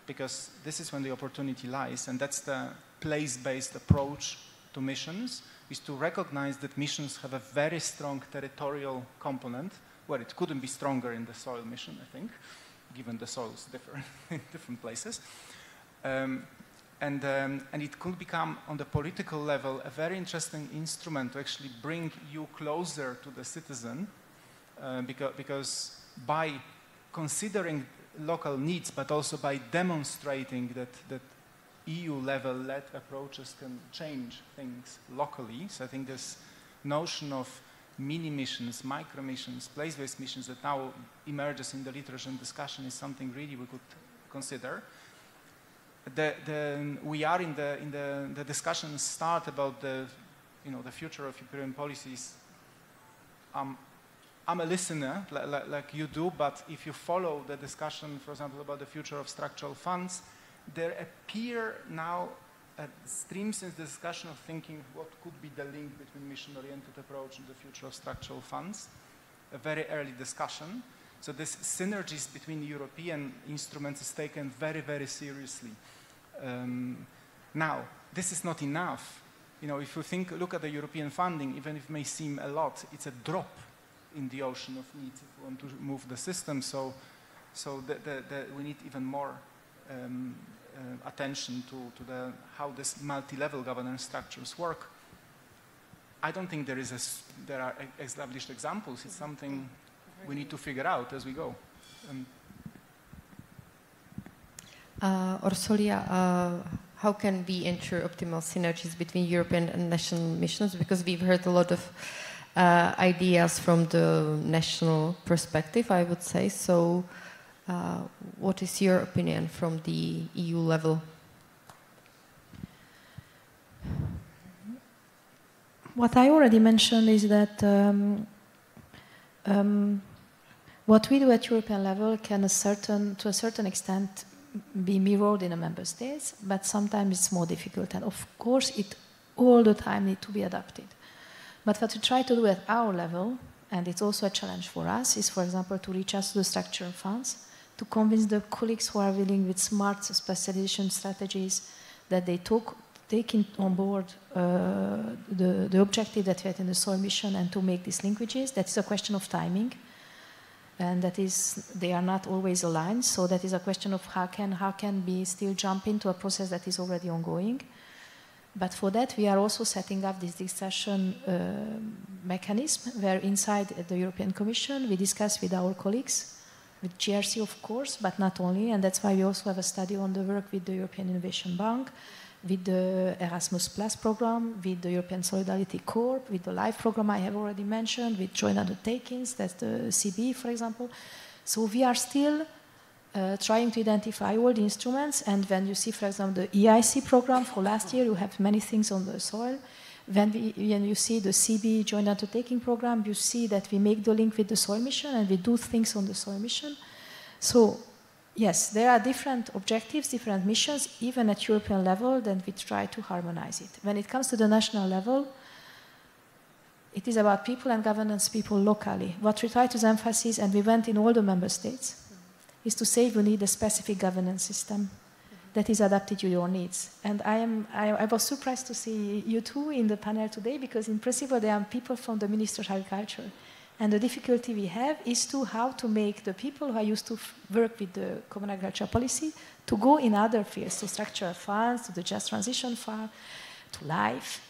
because this is when the opportunity lies, and that's the place-based approach to missions, is to recognize that missions have a very strong territorial component, where it couldn't be stronger in the soil mission, I think, given the soils differ in different places. And it could become, on the political level, a very interesting instrument to actually bring you closer to the citizen, because by considering local needs, but also by demonstrating that EU-level-led approaches can change things locally. So I think this notion of mini-missions, micro-missions, place-based missions that now emerges in the literature and discussion is something really we could consider. We are in the discussion start about the future of European policies. I'm a listener, like you do, but if you follow the discussion, for example, about the future of structural funds, there appear now streams in the discussion of thinking what could be the link between mission-oriented approach and the future of structural funds. A very early discussion. So this synergies between European instruments is taken very, very seriously. Now, this is not enough. If you look at the European funding, even if it may seem a lot, it's a drop in the ocean of needs if we want to move the system. So we need even more attention to how this multi-level governance structures work. I don't think there are established examples. It's something we need to figure out as we go. Orsolia, how can we ensure optimal synergies between European and national missions? Because we've heard a lot of ideas from the national perspective, I would say. So what is your opinion from the EU level? What I already mentioned is that what we do at European level can to a certain extent be mirrored in the member states, but sometimes it's more difficult. And of course, it all the time needs to be adapted. But what we try to do at our level, and it's also a challenge for us, is, for example, to reach out to the structural funds to convince the colleagues who are willing with smart specialization strategies that they take on board the objective that we had in the soil mission and to make these linkages. That is a question of timing. And that is, they are not always aligned. So that is a question of how can we still jump into a process that is already ongoing. But for that, we are also setting up this discussion mechanism where inside the European Commission, we discuss with our colleagues, with GRC of course, but not only. And that's why we also have a study on the work with the European Innovation Bank, with the Erasmus Plus program, with the European Solidarity Corps, with the LIFE program I have already mentioned, with joint undertakings, that's the CB, for example. So we are still trying to identify all the instruments, and when you see, for example, the EIC program for last year, you have many things on the soil. When you see the CB joint undertaking program, you see that we make the link with the soil mission and we do things on the soil mission. So yes, there are different objectives, different missions, even at European level, then we try to harmonize it. When it comes to the national level, it is about people and governance people locally. What we try to emphasize, and we went in all the member states, is to say we need a specific governance system that is adapted to your needs. And I was surprised to see you two in the panel today, because in principle there are people from the Ministry of Agriculture. And the difficulty we have is how to make the people who are used to work with the Common Agricultural Policy to go in other fields, to structural funds, to the Just Transition Fund, to LIFE.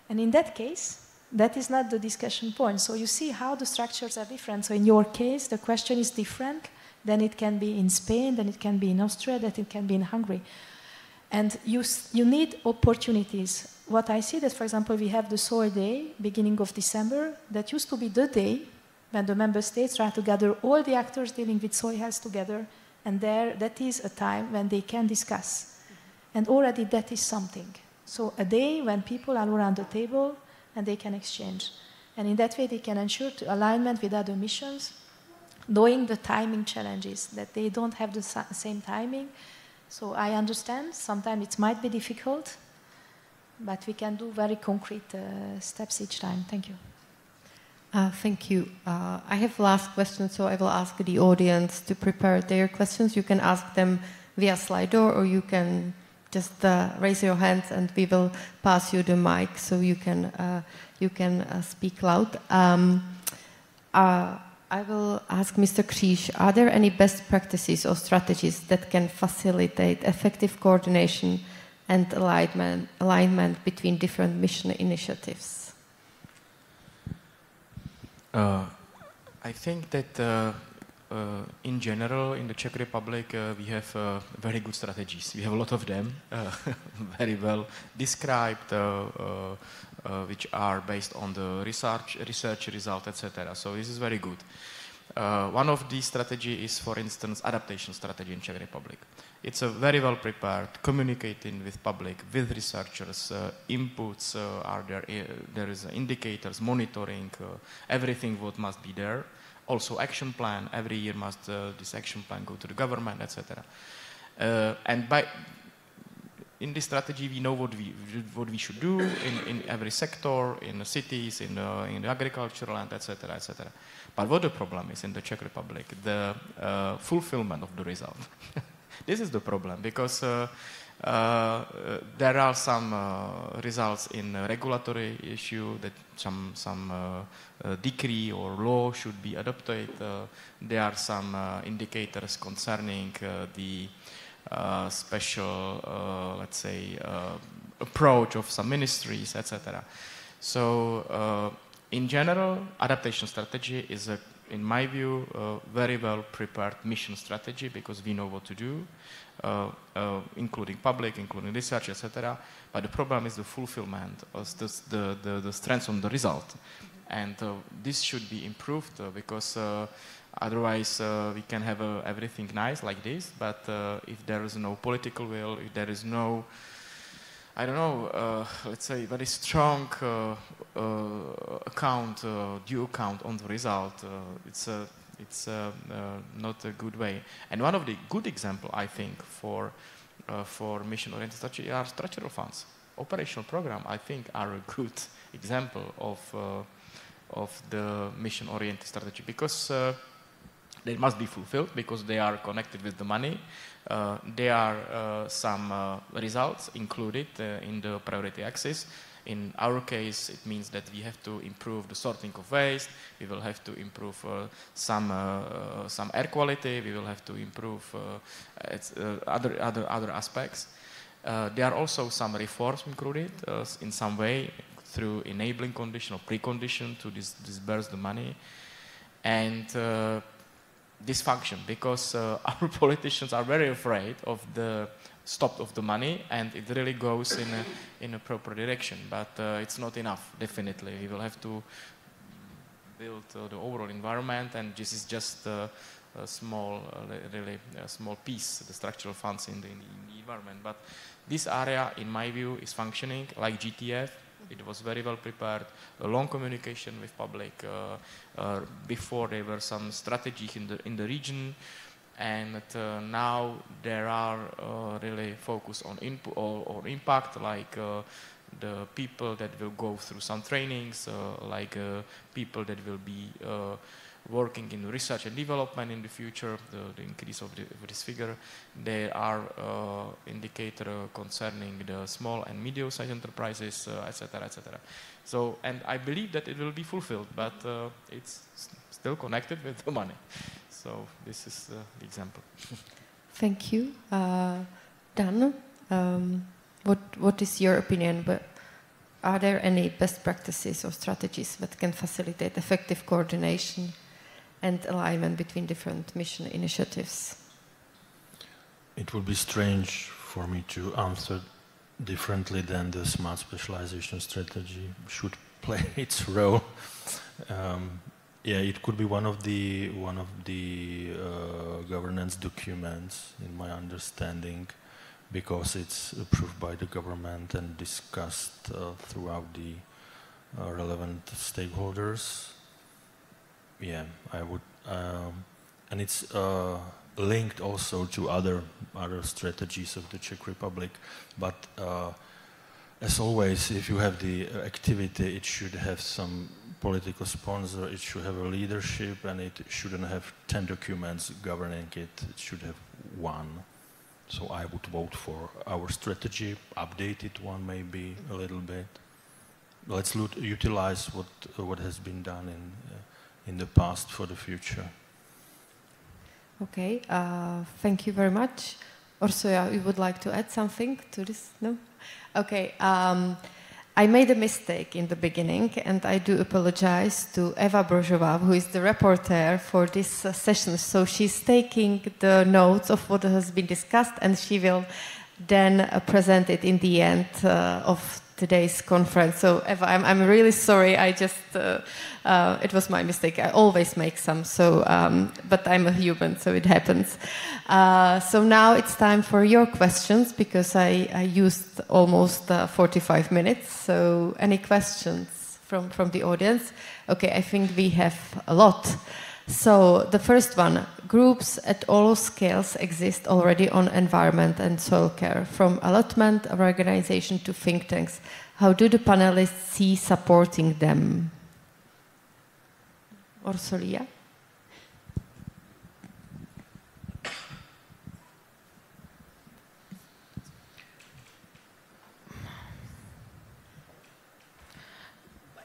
And in that case, that is not the discussion point. So you see how the structures are different. So in your case, the question is different than it can be in Spain, than it can be in Austria, that it can be in Hungary. And you need opportunities. What I see that, for example, we have the Soil Day, beginning of December. That used to be the day when the member states try to gather all the actors dealing with soil health together. And that is a time when they can discuss. And already that is something. So a day when people are around the table and they can exchange. And in that way they can ensure alignment with other missions, knowing the timing challenges, that they don't have the same timing. So I understand, sometimes it might be difficult, but we can do very concrete steps each time. Thank you. Thank you. I have last questions, so I will ask the audience to prepare their questions. You can ask them via Slido, or you can just raise your hands and we will pass you the mic so you can speak loud. I will ask Mr. Kříž, are there any best practices or strategies that can facilitate effective coordination and alignment between different mission initiatives? I think that in general, in the Czech Republic, we have very good strategies. We have a lot of them, very well described, which are based on the research result, etc. So this is very good. One of these strategies is, for instance, adaptation strategy in Czech Republic. It's a very well prepared, communicating with public, with researchers, inputs are there. There is indicators, monitoring, everything what must be there. Also action plan, every year must this action plan go to the government, etc. And in this strategy we know what we should do in every sector, in the cities, in the agricultural land, etc., etc. But what the problem is in the Czech Republic, the fulfillment of the result. This is the problem, because there are some results in regulatory issue that some decree or law should be adopted. There are some indicators concerning the special, let's say, approach of some ministries, etc. So, in general, adaptation strategy is, in my view, a very well prepared mission strategy, because we know what to do, including public, including research, etc. But the problem is the fulfillment, the strength on the result. And this should be improved, because otherwise we can have everything nice like this, but if there is no political will, if there is no, I don't know, let's say very strong due account on the result, it's not a good way. And one of the good example, I think, for mission-oriented strategy are structural funds. Operational program, I think, are a good example of the mission-oriented strategy, because they must be fulfilled because they are connected with the money. There are some results included in the priority axis. In our case, it means that we have to improve the sorting of waste. We will have to improve some air quality. We will have to improve other aspects. There are also some reforms included in some way through enabling condition or precondition to disburse the money. And this function, because our politicians are very afraid of the stop of the money, and it really goes in a proper direction. But it's not enough, definitely. We will have to build the overall environment, and this is just a small, really a small piece, the structural funds in the environment. But this area, in my view, is functioning like GTF. It was very well prepared, a long communication with public. Before there were some strategies in the region, and now there are really focus on input or impact, like the people that will go through some trainings, like people that will be working in research and development in the future, the increase of this figure. There are indicators concerning the small and medium-sized enterprises, etc., etc. So, and I believe that it will be fulfilled, but it's still connected with the money. So this is the example. Thank you. Dan, what is your opinion? But are there any best practices or strategies that can facilitate effective coordination and alignment between different mission initiatives? It would be strange for me to answer differently than the smart specialization strategy should play its role. Yeah, it could be one of the governance documents, in my understanding, because it's approved by the government and discussed throughout the relevant stakeholders. Yeah, I would, and it's linked also to other strategies of the Czech Republic. But as always, if you have the activity, it should have some political sponsor, it should have a leadership, and it shouldn't have 10 documents governing it. It should have one. So I would vote for our strategy, updated one maybe a little bit. Let's utilize what has been done in the past for the future. Okay, thank you very much. Orsoya, you would like to add something to this? No? Okay, I made a mistake in the beginning, and I do apologize to Eva Brožová, who is the rapporteur for this session. So she's taking the notes of what has been discussed, and she will then present it in the end of today's conference. So Eva, I'm really sorry. I just it was my mistake. I always make some. So, but I'm a human, so it happens. So now it's time for your questions, because I used almost 45 minutes. So any questions from the audience? Okay, I think we have a lot. So the first one, groups at all scales exist already on environment and soil care, from allotment of organization to think tanks. How do the panelists see supporting them? Orsolia?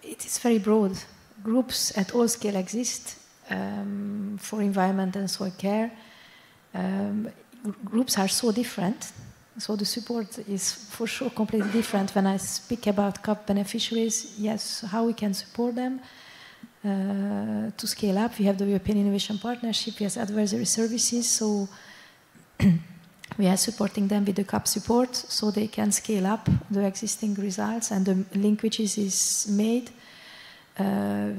It is very broad. Groups at all scale exist. For environment and soil care. Groups are so different, so the support is for sure completely different. When I speak about CAP beneficiaries, yes, how we can support them to scale up. We have the European Innovation Partnership, we have advisory services, so we are supporting them with the CAP support so they can scale up the existing results, and the linkages is made.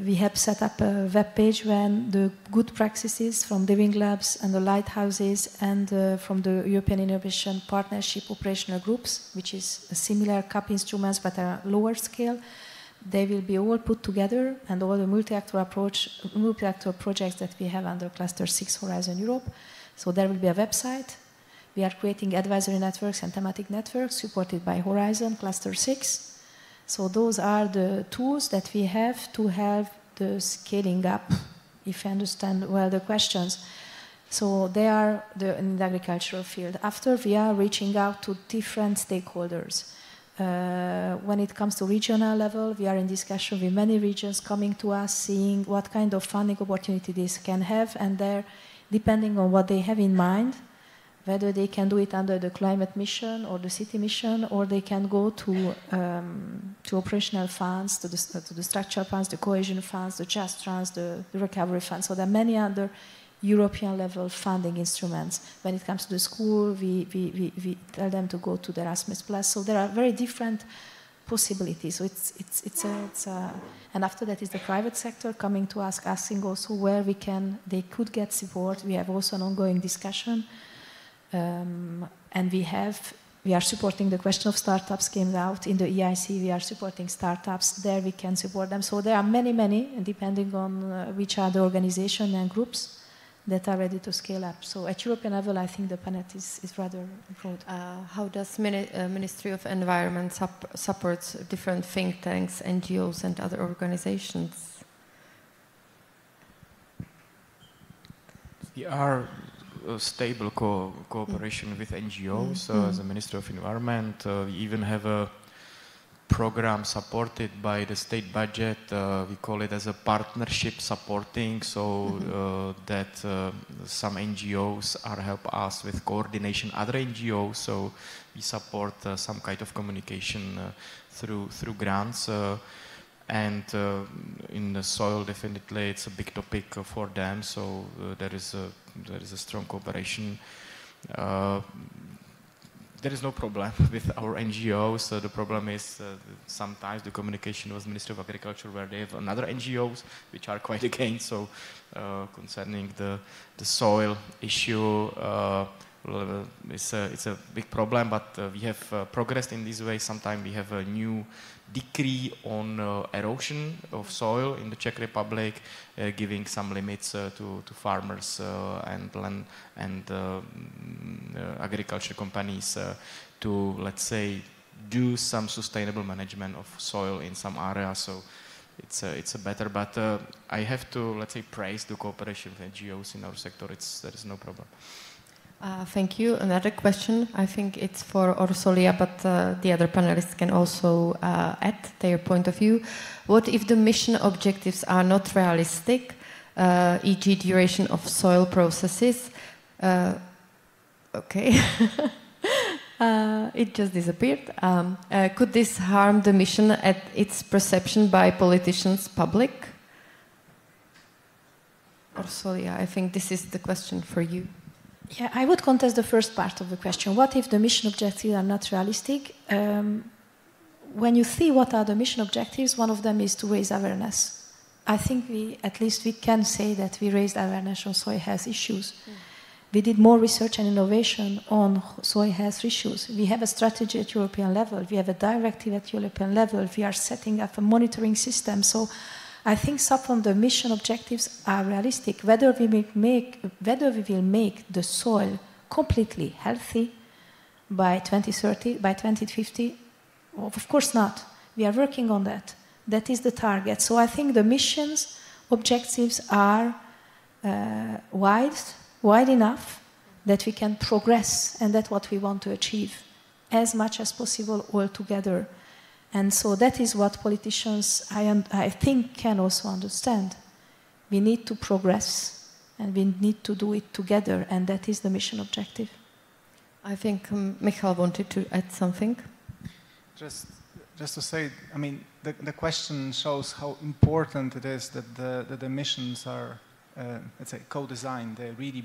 We have set up a web page when the good practices from the Living Labs and the lighthouses and from the European Innovation Partnership operational groups, which is a similar CAP instruments but a lower scale, they will be all put together, and all the multi-actor projects that we have under Cluster 6 Horizon Europe. So there will be a website. We are creating advisory networks and thematic networks supported by Horizon Cluster 6. So those are the tools that we have to have the scaling up if I understand well the questions. So they are in the agricultural field. After, we are reaching out to different stakeholders. When it comes to regional level, we are in discussion with many regions coming to us, seeing what kind of funding opportunity this can have, and there, depending on what they have in mind, whether they can do it under the climate mission or the city mission, or they can go to operational funds, to the structural funds, the cohesion funds, the just funds, the recovery funds. So there are many other European level funding instruments. When it comes to the school, we tell them to go to the Erasmus+. So there are very different possibilities. So and after that is the private sector coming to us, asking also where they could get support. We have also an ongoing discussion. And we are supporting the question of startups came out in the EIC. We are supporting startups. There we can support them. So there are many, depending on which are the organization and groups that are ready to scale up. So at European level, I think the palette is rather broad. How does Ministry of Environment support different think tanks, NGOs, and other organizations? We are a stable cooperation with NGOs. As a Ministry of Environment, we even have a program supported by the state budget. We call it as a partnership supporting, so that some NGOs help us with coordination, other NGOs, so we support some kind of communication through grants. And in the soil, definitely, it's a big topic for them. So there is a strong cooperation. There is no problem with our NGOs. The problem is sometimes the communication with Ministry of Agriculture, where they have another NGOs which are quite against. So concerning the soil issue, it's a big problem. But we have progressed in this way. Sometimes we have a new decree on erosion of soil in the Czech Republic, giving some limits to farmers and land and agriculture companies to, let's say, do some sustainable management of soil in some areas. So it's a better. But I have to, let's say, praise the cooperation with NGOs in our sector. There is no problem. Thank you. Another question, I think it's for Orsolia, but the other panelists can also add their point of view. What if the mission objectives are not realistic, e.g. duration of soil processes? Okay. It just disappeared. Could this harm the mission at its perception by politicians, public? Orsolia, I think this is the question for you. Yeah, I would contest the first part of the question. What if the mission objectives are not realistic? When you see what are the mission objectives, one of them is to raise awareness. I think at least we can say that we raised awareness on soil health issues. We did more research and innovation on soil health issues. We have a strategy at European level. We have a directive at European level. We are setting up a monitoring system. So I think some of the mission objectives are realistic. Whether we will make the soil completely healthy by 2030, by 2050, of course not. We are working on that. That is the target. So I think the mission's objectives are wide enough that we can progress, and that's what we want to achieve as much as possible all together. And so that is what politicians, I think, can also understand. We need to progress, and we need to do it together, and that is the mission objective. I think Michal wanted to add something. Just to say, I mean, the question shows how important it is that the missions are, let's say, co-designed. They're really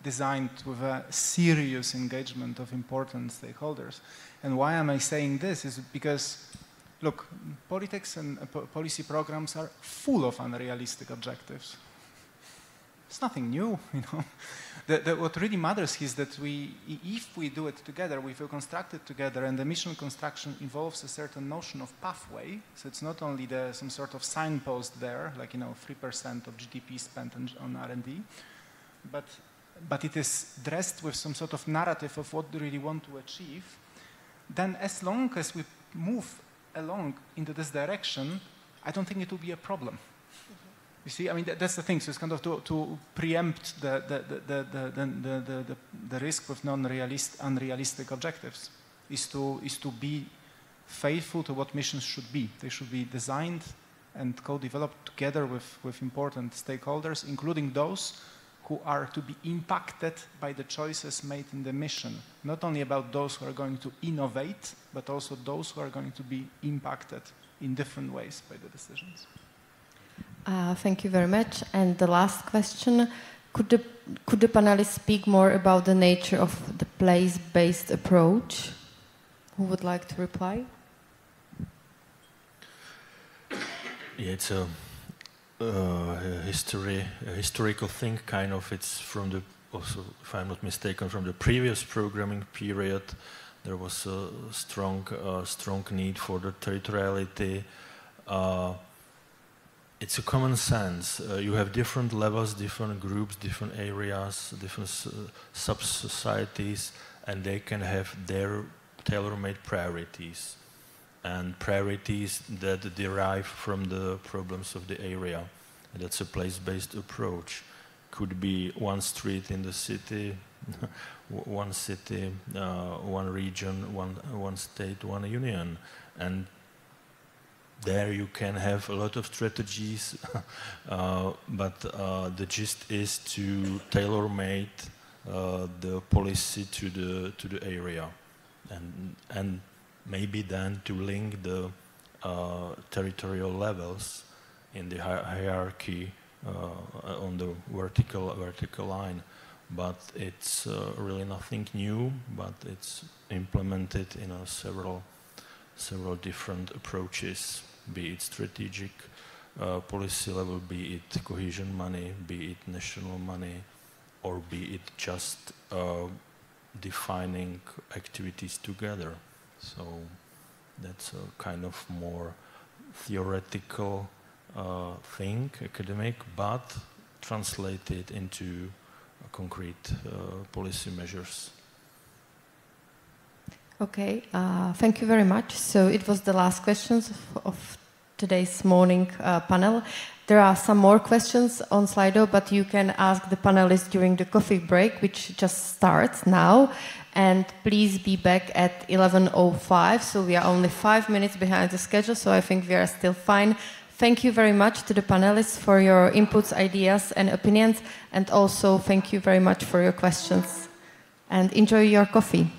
designed with a serious engagement of important stakeholders. And why am I saying this is because, look, politics and policy programs are full of unrealistic objectives. It's nothing new, you know. What really matters is that if we do it together, if we construct it together, and the mission construction involves a certain notion of pathway, so it's not only some sort of signpost there, like, you know, 3% of GDP spent on R&D, but it is dressed with some sort of narrative of what we really want to achieve, then as long as we move along into this direction, I don't think it will be a problem. You see, I mean, that's the thing. So it's kind of to preempt the risk with unrealistic objectives is to be faithful to what missions should be. They should be designed and co-developed together with important stakeholders, including those who are to be impacted by the choices made in the mission. Not only about those who are going to innovate, but also those who are going to be impacted in different ways by the decisions. Thank you very much. And the last question, could the panelists speak more about the nature of the place-based approach? Who would like to reply? Yeah, it's a historical thing, kind of. It's from the, also, if I'm not mistaken, from the previous programming period. There was a strong need for the territoriality. It's a common sense. You have different levels, different groups, different areas, different sub-societies, and they can have their tailor-made priorities, and priorities that derive from the problems of the area. And that's a place-based approach. Could be one street in the city, one city, one region, one state, one union, and there you can have a lot of strategies, but the gist is to tailor-make the policy to the area, and maybe then to link the territorial levels in the hierarchy on the vertical line. But it's really nothing new, but it's implemented in several different approaches, be it strategic policy level, be it cohesion money, be it national money, or be it just defining activities together. So that's a kind of more theoretical thing, academic, but translated into concrete policy measures. Okay, thank you very much. So it was the last questions of today's morning panel. There are some more questions on Slido, but you can ask the panelists during the coffee break, which just starts now. And please be back at 11:05. So we are only 5 minutes behind the schedule, so I think we are still fine. Thank you very much to the panelists for your inputs, ideas, and opinions. And also thank you very much for your questions. And enjoy your coffee.